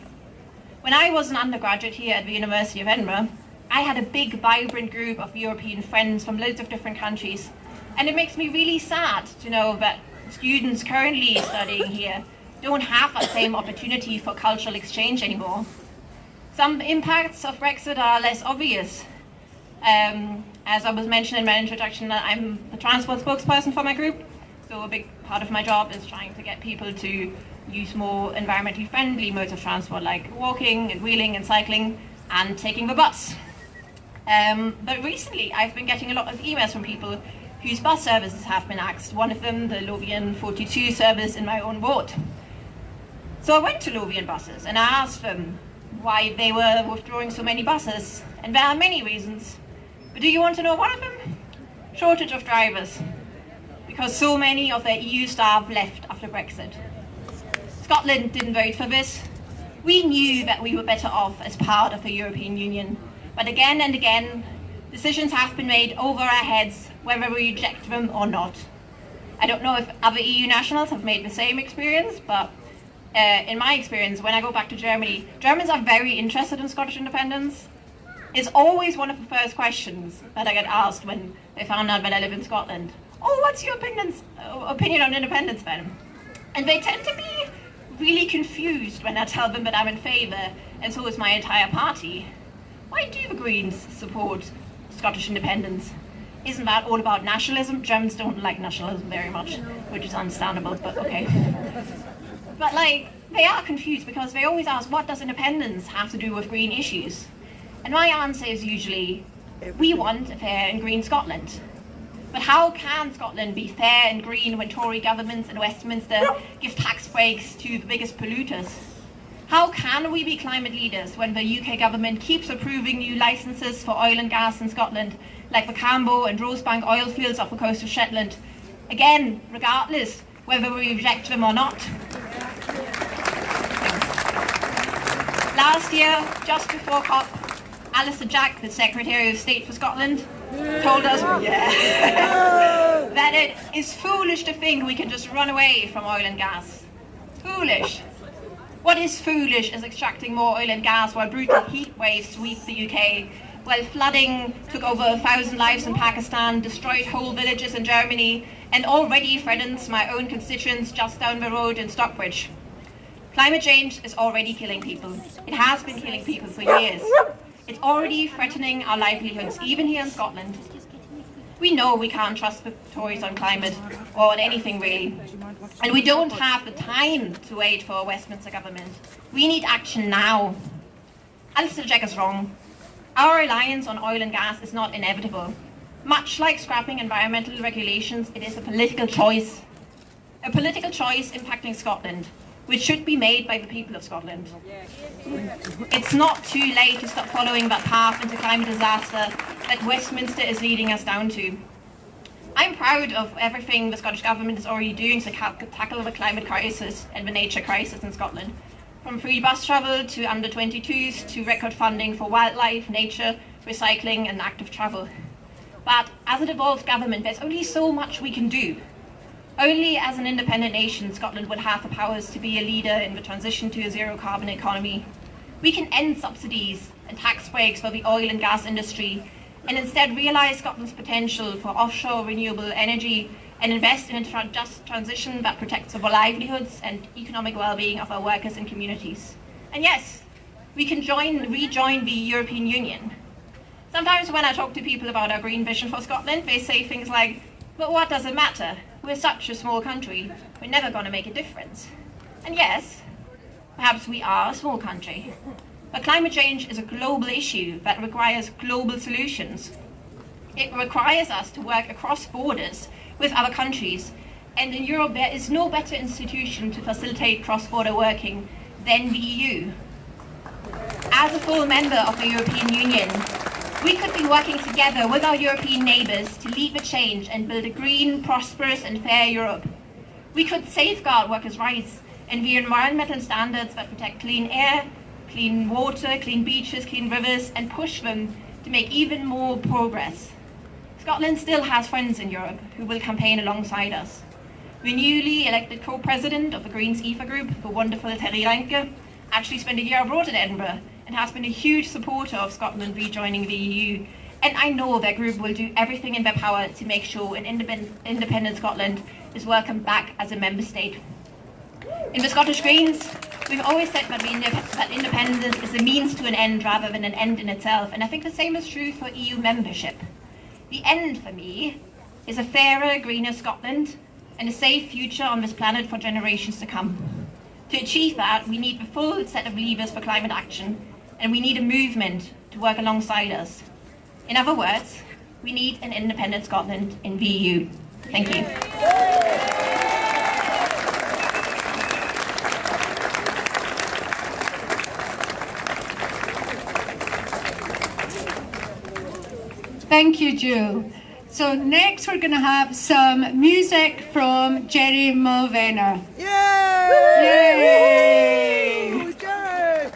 When I was an undergraduate here at the University of Edinburgh, I had a big, vibrant group of European friends from loads of different countries, and it makes me really sad to know that students currently studying here don't have that same opportunity for cultural exchange anymore. Some impacts of Brexit are less obvious. As I was mentioning in my introduction, I'm the transport spokesperson for my group, so a big part of my job is trying to get people to use more environmentally friendly modes of transport, like walking and wheeling and cycling and taking the bus. But recently I've been getting a lot of emails from people whose bus services have been axed, one of them the Lothian 42 service in my own ward. So I went to Lothian buses and I asked them why they were withdrawing so many buses, and there are many reasons. But do you want to know one of them? Shortage of drivers, because so many of their EU staff left after Brexit. Scotland didn't vote for this. We knew that we were better off as part of the European Union, but again and again, decisions have been made over our heads, whether we reject them or not. I don't know if other EU nationals have made the same experience, but in my experience, when I go back to Germany, Germans are very interested in Scottish independence. It's always one of the first questions that I get asked when they found out that I live in Scotland. Oh, what's your opinion on independence then? And they tend to be really confused when I tell them that I'm in favour, and so is my entire party. Why do the Greens support Scottish independence? Isn't that all about nationalism? Germans don't like nationalism very much, which is understandable, but okay. But they are confused because they always ask, what does independence have to do with green issues? And my answer is usually, we want a fair and green Scotland. But how can Scotland be fair and green when Tory governments in Westminster give tax breaks to the biggest polluters? How can we be climate leaders when the UK government keeps approving new licences for oil and gas in Scotland, like the Cambo and Rosebank oil fields off the coast of Shetland? Again, regardless whether we reject them or not. Last year, just before COP, Alistair Jack, the Secretary of State for Scotland, told us that it is foolish to think we can just run away from oil and gas. Foolish. What is foolish is extracting more oil and gas while brutal heat waves sweep the UK, while flooding took over 1,000 lives in Pakistan, destroyed whole villages in Germany, and already threatens my own constituents just down the road in Stockbridge. Climate change is already killing people. It has been killing people for years. It's already threatening our livelihoods, even here in Scotland. We know we can't trust the Tories on climate, or on anything really. And we don't have the time to wait for a Westminster government. We need action now. Alistair Jack is wrong. Our reliance on oil and gas is not inevitable. Much like scrapping environmental regulations, it is a political choice. A political choice impacting Scotland, which should be made by the people of Scotland. It's not too late to stop following that path into climate disaster that Westminster is leading us down to. I'm proud of everything the Scottish Government is already doing to tackle the climate crisis and the nature crisis in Scotland. From free bus travel to under-22s to record funding for wildlife, nature, recycling and active travel. But as a devolved government, there's only so much we can do. Only as an independent nation, Scotland will have the powers to be a leader in the transition to a zero-carbon economy. We can end subsidies and tax breaks for the oil and gas industry and instead realise Scotland's potential for offshore renewable energy and invest in a just transition that protects our livelihoods and economic well-being of our workers and communities. And yes, we can rejoin the European Union. Sometimes when I talk to people about our green vision for Scotland, they say things like, but what does it matter? We're such a small country, we're never going to make a difference. And yes, perhaps we are a small country, but climate change is a global issue that requires global solutions. It requires us to work across borders with other countries, and in Europe there is no better institution to facilitate cross-border working than the EU. As a full member of the European Union, we could be working together with our European neighbours to lead the change and build a green, prosperous and fair Europe. We could safeguard workers' rights and the environmental standards that protect clean air, clean water, clean beaches, clean rivers, and push them to make even more progress. Scotland still has friends in Europe who will campaign alongside us. The newly elected co-president of the Greens EFA group, the wonderful Terry Reinke, actually spent a year abroad in Edinburgh and has been a huge supporter of Scotland rejoining the EU. And I know their group will do everything in their power to make sure an independent Scotland is welcomed back as a member state. In the Scottish Greens, we've always said that independence is a means to an end rather than an end in itself, and I think the same is true for EU membership. The end, for me, is a fairer, greener Scotland and a safe future on this planet for generations to come. To achieve that, we need the full set of levers for climate action, and we need a movement to work alongside us. In other words, we need an independent Scotland in the EU. Thank you. Thank you, Jule. So next we're going to have some music from Gerry Mulvenna. Yay! Yay! Woo, Gerry!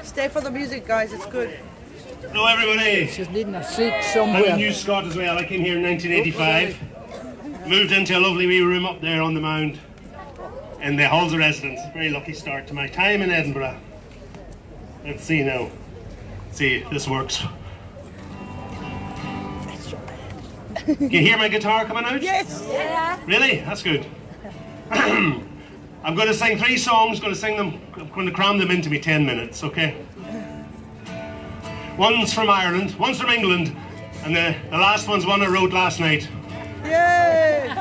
Stay for the music, guys. It's good. Hello, everybody. She's needing a seat somewhere. I'm a new Scot as well. I came here in 1985. Moved into a lovely wee room up there on the mound in the halls of residence. Very lucky start to my time in Edinburgh. Let's see now. See, this works. Can you hear my guitar coming out? Yes. Yeah. Really? That's good. I'm going to sing 3 songs. I'm going to cram them into me 10 minutes, okay? One's from Ireland, one's from England, and the last one's one I wrote last night. Yay!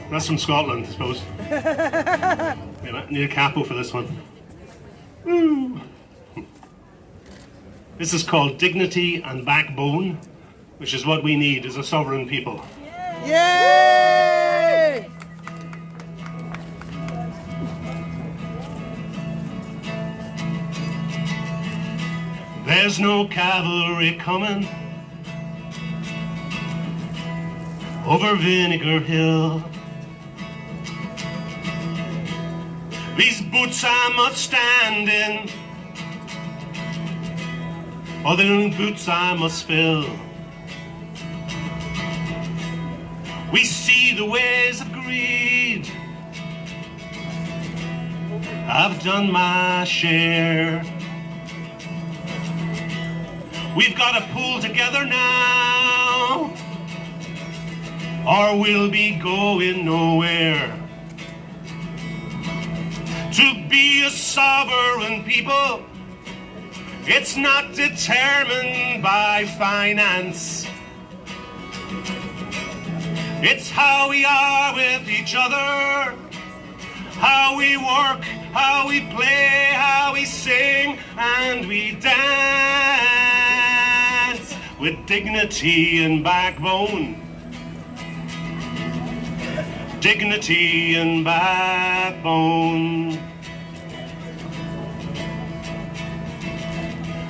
That's from Scotland, I suppose. Yeah, I need a capo for this one. Woo. This is called Dignity and Backbone, which is what we need as a sovereign people. Yay! There's no cavalry coming over Vinegar Hill. These boots I must stand in, or the boots I must fill. We see the ways of greed. I've done my share. We've got to pull together now, or we'll be going nowhere. To be a sovereign people, it's not determined by finance. It's how we are with each other, how we work, how we play, how we sing, and we dance with dignity and backbone. Dignity and backbone.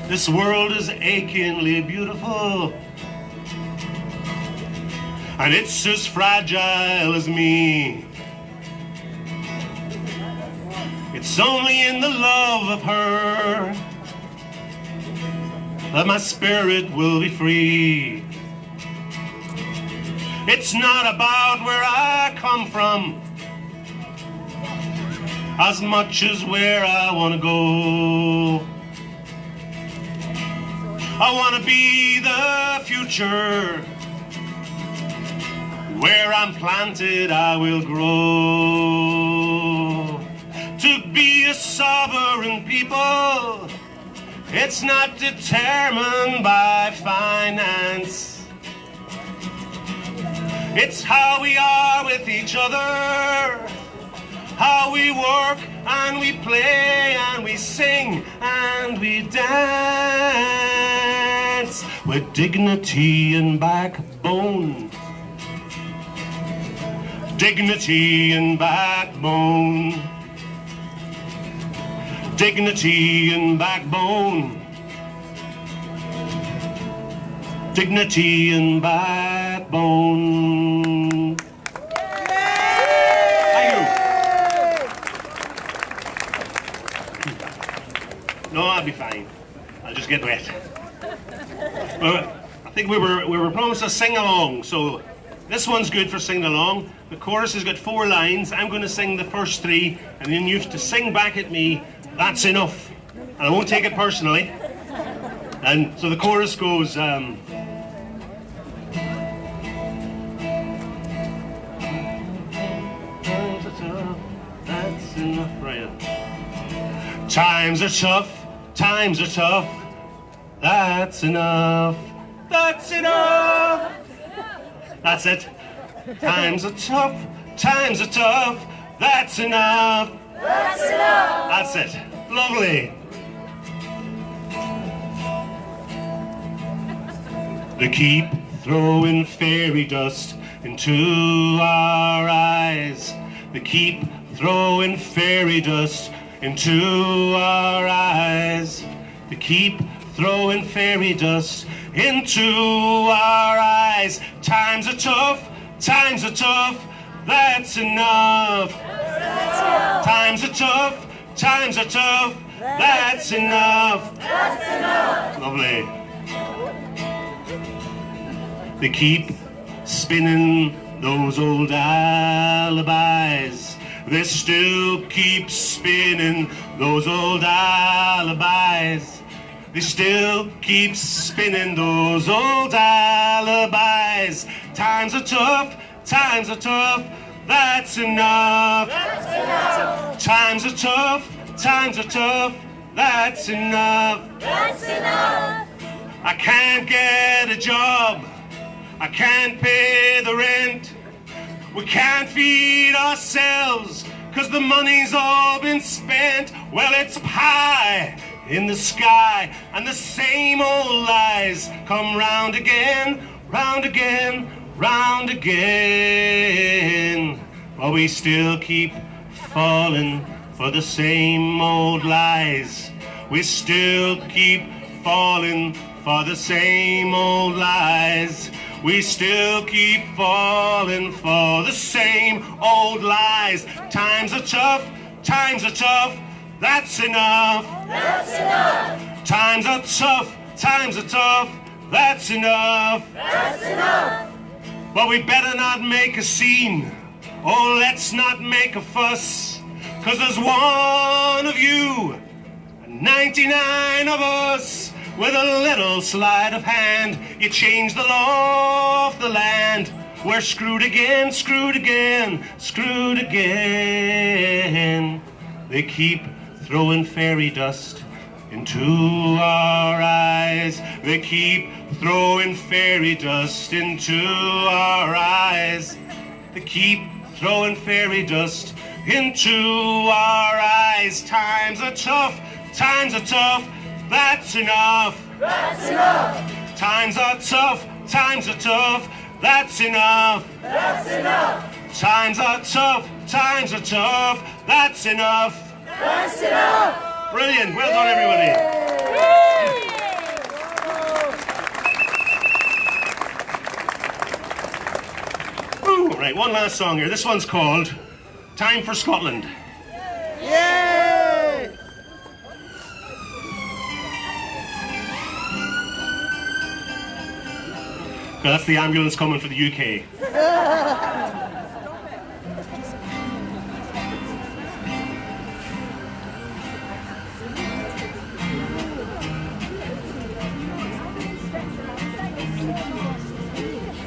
This world is achingly beautiful, and it's as fragile as me. It's only in the love of her that my spirit will be free. It's not about where I come from as much as where I want to go. I want to be the future. Where I'm planted, I will grow. To be a sovereign people, it's not determined by finance. It's how we are with each other, how we work and we play and we sing and we dance with dignity and backbone. Dignity and backbone. Dignity and backbone. Dignity and backbone. Thank you. No, I'll be fine. I'll just get wet. Well, I think we were promised a sing along, so this one's good for singing along. The chorus has got 4 lines. I'm going to sing the first 3, and then you have to sing back at me. That's enough. And I won't take it personally. And so the chorus goes. That's enough, Brian. Times are tough, times are tough. That's enough, that's enough. That's it. Times are tough, times are tough. That's enough, that's enough. That's it. Lovely. They keep throwing fairy dust into our eyes. They keep throwing fairy dust into our eyes. They keep throwing fairy dust into our eyes. Times are tough, times are tough. That's enough. That's enough. Times are tough, times are tough. That's enough. That's enough. Lovely. They keep spinning those old alibis. They still keep spinning those old alibis. They still keep spinning those old alibis. Times are tough, times are tough. That's enough. That's enough. Times are tough, times are tough. That's enough. That's enough. I can't get a job. I can't pay the rent. We can't feed ourselves, 'cause the money's all been spent. Well, it's pie in the sky, and the same old lies come round again, round again, round again. But we still keep falling for the same old lies. We still keep falling for the same old lies. We still keep falling for the same old lies. Times are tough, times are tough. That's enough. That's enough. Times are tough, times are tough. That's enough. That's enough. but we better not make a scene. Oh, let's not make a fuss, 'cause there's one of you and 99 of us. With a little sleight of hand, you change the law of the land. We're screwed again, screwed again, screwed again. They keep throwing fairy dust into our eyes. They keep throwing fairy dust into our eyes. They keep throwing fairy dust into our eyes. Times are tough, times are tough. That's enough. That's enough. Times are tough. Times are tough. That's enough. That's enough. Times are tough. Times are tough. That's enough. That's enough. Brilliant. Well done, everybody. Ooh, right, one last song here. This one's called Time for Scotland. Yay! That's the ambulance coming for the UK.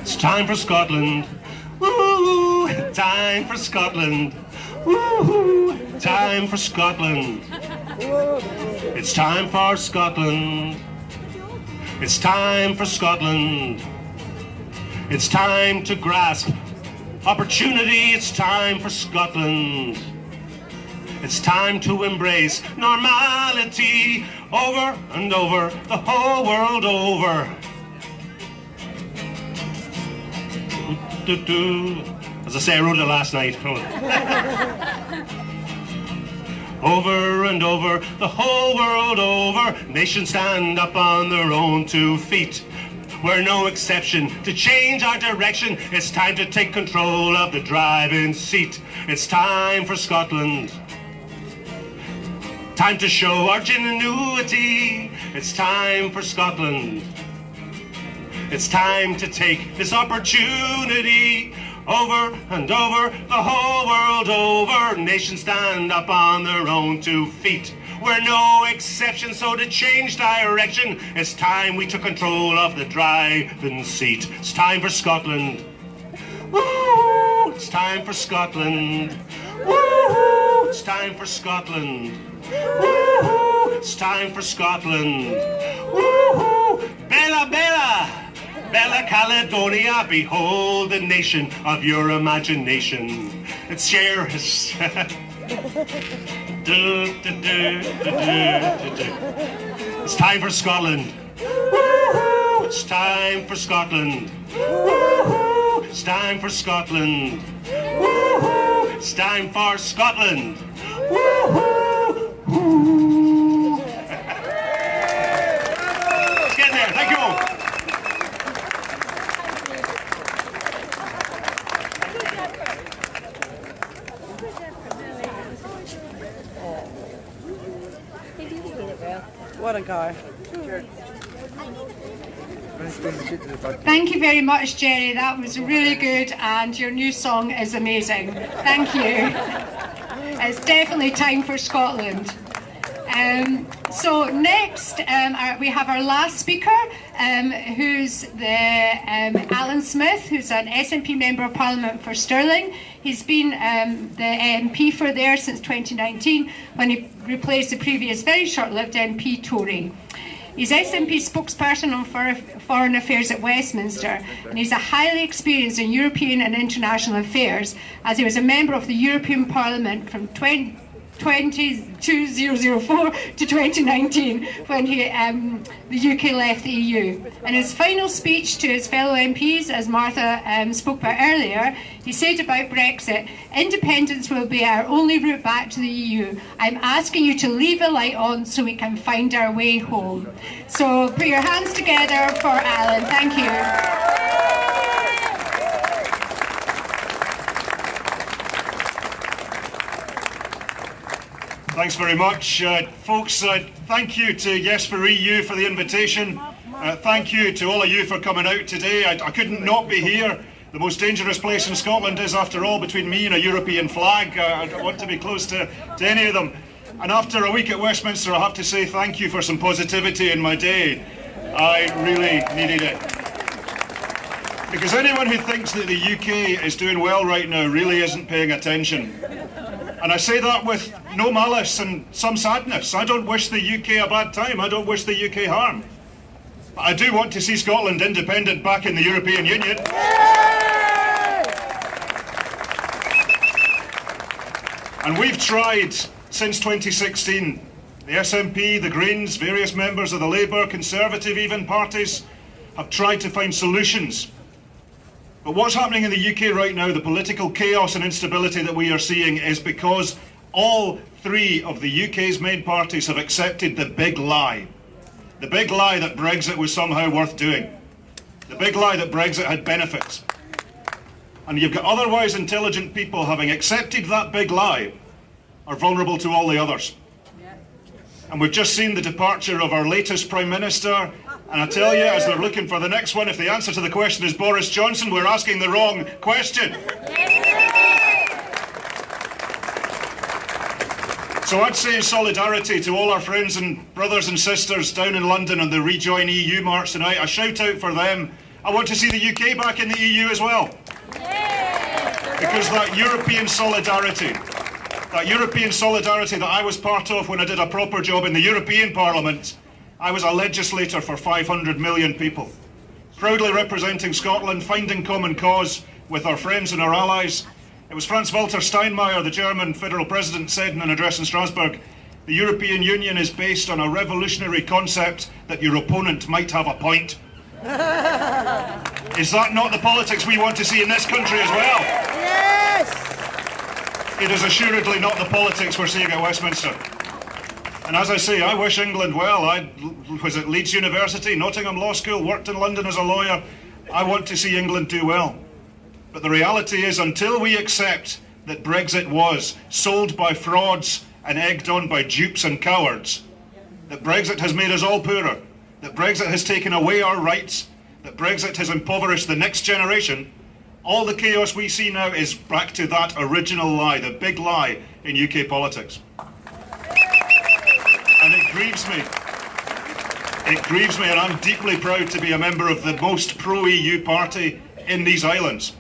It's time for Scotland. Woo! Time for Scotland. Woo! Time for Scotland. It's time for Scotland. It's time for Scotland. It's time to grasp opportunity. It's time for Scotland. It's time to embrace normality over and over, the whole world over. As I say, I wrote it last night. Over and over, the whole world over, nations stand up on their own 2 feet. We're no exception to change our direction. It's time to take control of the driving seat. It's time for Scotland. Time to show our ingenuity. It's time for Scotland. It's time to take this opportunity. Over and over, the whole world over, nations stand up on their own 2 feet. We're no exception, so to change direction, it's time we took control of the driving seat. It's time for Scotland. Woo! It's time for Scotland. Woo! It's time for Scotland. Woo! It's time for Scotland. Woo! Bella, Bella! Bella Caledonia, behold the nation of your imagination. It's yours. It's time for Scotland. Woo-hoo! It's time for Scotland. Woo-hoo! It's time for Scotland. Woo-hoo! It's time for Scotland. Woo-hoo! Woo! Let's get there. Thank you all. What a guy. Thank you very much, Gerry. That was really good, and your new song is amazing. Thank you. It's definitely time for Scotland. So next, we have our last speaker, who's Alyn Smith, who's an SNP Member of Parliament for Stirling. He's been the MP for there since 2019, when he replaced the previous very short-lived MP Tory. He's SNP spokesperson on foreign affairs at Westminster, and he's a highly experienced in European and international affairs, as he was a member of the European Parliament from 2004 to 2019, when the UK left the EU. In his final speech to his fellow MPs, as Martha spoke about earlier, he said about Brexit, "Independence will be our only route back to the EU. I'm asking you to leave the light on so we can find our way home." So put your hands together for Alyn. Thank you. Thanks very much. Folks, thank you to YesForEU for the invitation. Thank you to all of you for coming out today. I couldn't not be here. the most dangerous place in Scotland is, after all, between me and a European flag. I don't want to be close to any of them. And after a week at Westminster, I have to say thank you for some positivity in my day. I really needed it. Because anyone who thinks that the UK is doing well right now really isn't paying attention. And I say that with no malice and some sadness. I don't wish the UK a bad time. I don't wish the UK harm. But I do want to see Scotland independent back in the European Union. And we've tried since 2016. The SNP, the Greens, various members of the Labour, Conservative even parties have tried to find solutions. But what's happening in the UK right now, the political chaos and instability that we are seeing, is because all three of the UK's main parties have accepted the big lie. The big lie that Brexit was somehow worth doing. The big lie that Brexit had benefits. And you've got otherwise intelligent people, having accepted that big lie, are vulnerable to all the others. And we've just seen the departure of our latest Prime Minister. And I tell you, as they're looking for the next one, if the answer to the question is Boris Johnson, we're asking the wrong question. So I'd say solidarity to all our friends and brothers and sisters down in London on the Rejoin EU march tonight. A shout out for them. I want to see the UK back in the EU as well. Because that European solidarity that I was part of when I did a proper job in the European Parliament, I was a legislator for 500 million people, proudly representing Scotland, finding common cause with our friends and our allies. It was Franz-Walter Steinmeier, the German federal president, said in an address in Strasbourg, the European Union is based on a revolutionary concept that your opponent might have a point. Is that not the politics we want to see in this country as well? Yes! It is assuredly not the politics we're seeing at Westminster. And as I say, I wish England well. I was at Leeds University, Nottingham Law School, worked in London as a lawyer. I want to see England do well. But the reality is, until we accept that Brexit was sold by frauds and egged on by dupes and cowards, that Brexit has made us all poorer, that Brexit has taken away our rights, that Brexit has impoverished the next generation, all the chaos we see now is back to that original lie, the big lie in UK politics. And it grieves me. It grieves me, and I'm deeply proud to be a member of the most pro-EU party in these islands.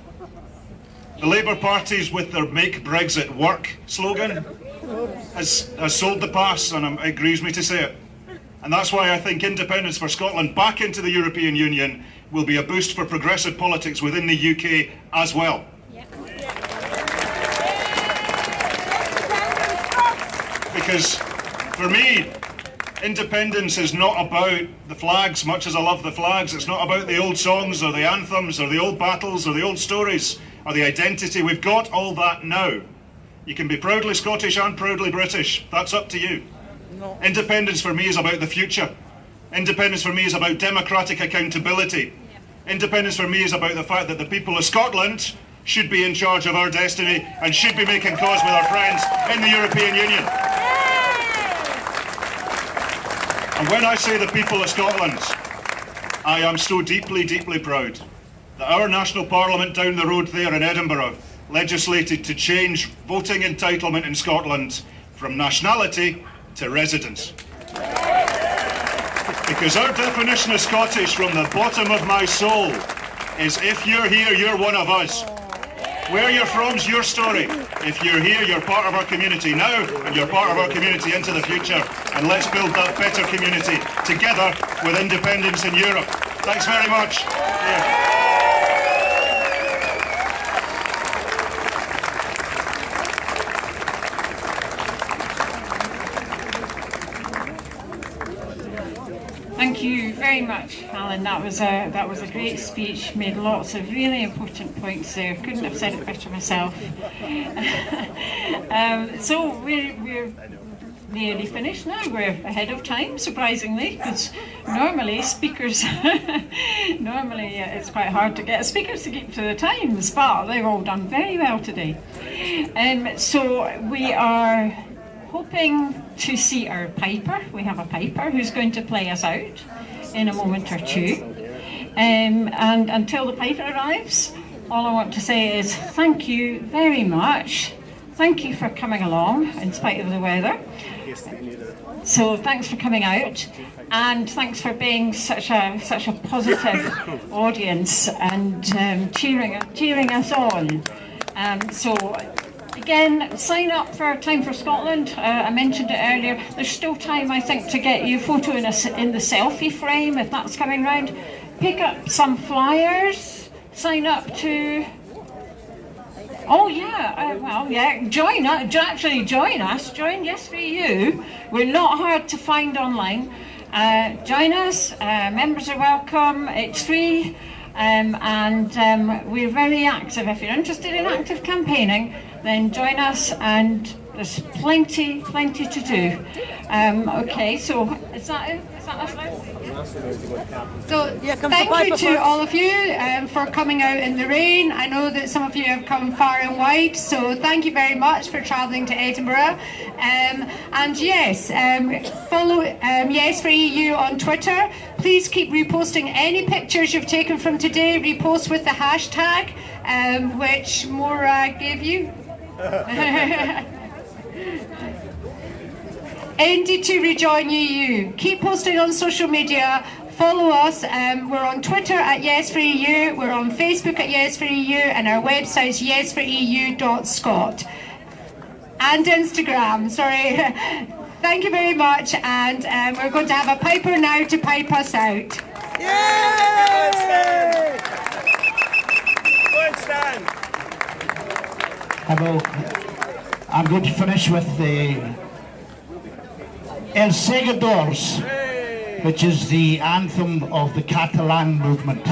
The Labour parties, with their Make Brexit Work slogan, has sold the pass, and it grieves me to say it. And that's why I think independence for Scotland back into the European Union will be a boost for progressive politics within the UK as well. Because for me, independence is not about the flags, much as I love the flags. It's not about the old songs or the anthems or the old battles or the old stories or the identity. We've got all that now. You can be proudly Scottish and proudly British. That's up to you. No. Independence for me is about the future. Independence for me is about democratic accountability. Independence for me is about the fact that the people of Scotland should be in charge of our destiny and should be making cause with our friends in the European Union. And when I say the people of Scotland, I am so deeply, deeply proud that our national parliament down the road there in Edinburgh legislated to change voting entitlement in Scotland from nationality to residence. Because our definition of Scottish from the bottom of my soul is if you're here, you're one of us. Where you're from's your story. If you're here, you're part of our community now, and you're part of our community into the future. And let's build that better community together with independence in Europe. Thanks very much. Yeah. Thank you very much, Alyn. That was a great speech. Made lots of really important points there. Couldn't have said it better myself. So we're nearly finished now. We're ahead of time, surprisingly, because normally speakers, it's quite hard to get speakers to keep to the times, but they've all done very well today. So we are hoping to see our piper. We have a piper who's going to play us out in a moment or two. And until the piper arrives, all I want to say is thank you very much. Thank you for coming along in spite of the weather. So thanks for coming out, and thanks for being such a positive audience and cheering us on. So again, sign up for Time for Scotland. I mentioned it earlier. There's still time, I think, to get your photo in the selfie frame if that's coming round. Pick up some flyers. Sign up to. Oh yeah, join us. Actually, join us. Join YesForEU. We're not hard to find online. Join us. Members are welcome. It's free, and we're very active. If you're interested in active campaigning, then join us. And there's plenty to do. Okay, so is that it? Is that us now? So thank you to all of you for coming out in the rain. I know that some of you have come far and wide, so thank you very much for travelling to Edinburgh. And yes, follow YesForEU on Twitter. Please keep reposting any pictures you've taken from today. Repost with the hashtag, which Maura gave you. Indy to Rejoin EU. Keep posting on social media. Follow us. We're on Twitter at YesForEU. We're on Facebook at YesForEU, and our website's YesForEU.scot. And Instagram. Sorry. Thank you very much. And we're going to have a piper now to pipe us out. Yay! Good, Stan. Hello. I'm going to finish with the Els Segadors, which is the anthem of the Catalan movement.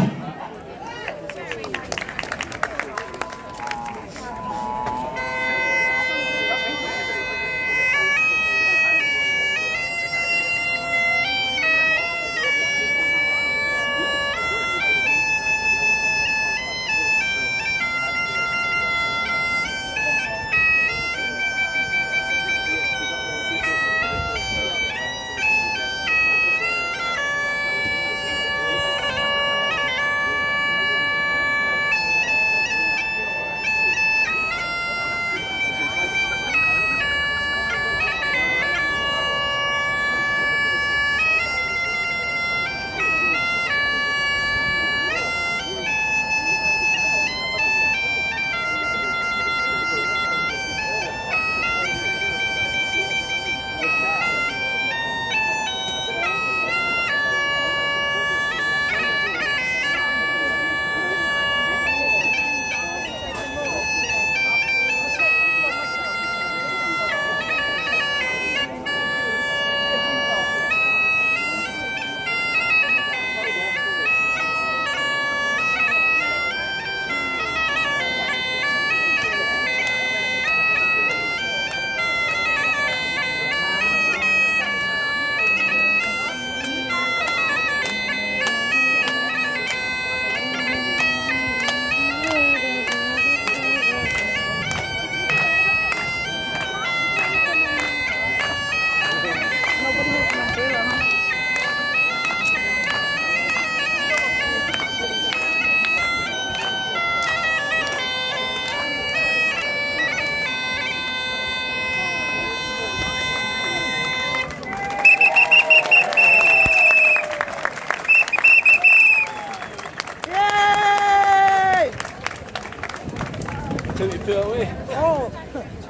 Oh,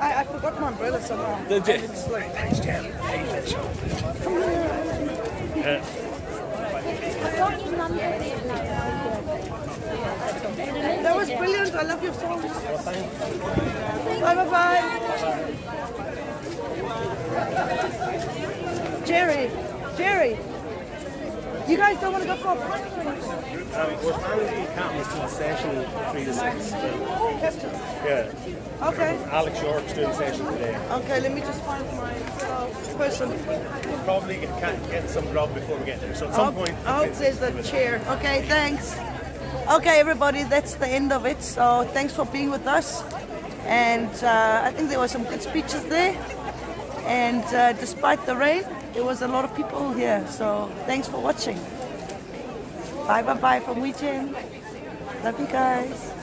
I forgot my umbrella somehow. Did you? Thanks, Jim. That was brilliant. I love your songs. Bye. Gerry, you guys don't want to go for a pint? We're planning the captain's session 3 to 6. Yeah. Okay. Alex York's doing the session today. Okay, let me just find my person. We'll probably get some grub before we get there. So at some point. I hope there's a chair. Okay, thanks. Okay, everybody, that's the end of it. So thanks for being with us. And I think there were some good speeches there. And despite the rain, there was a lot of people here. So thanks for watching. Bye from Rejoin. Love you guys.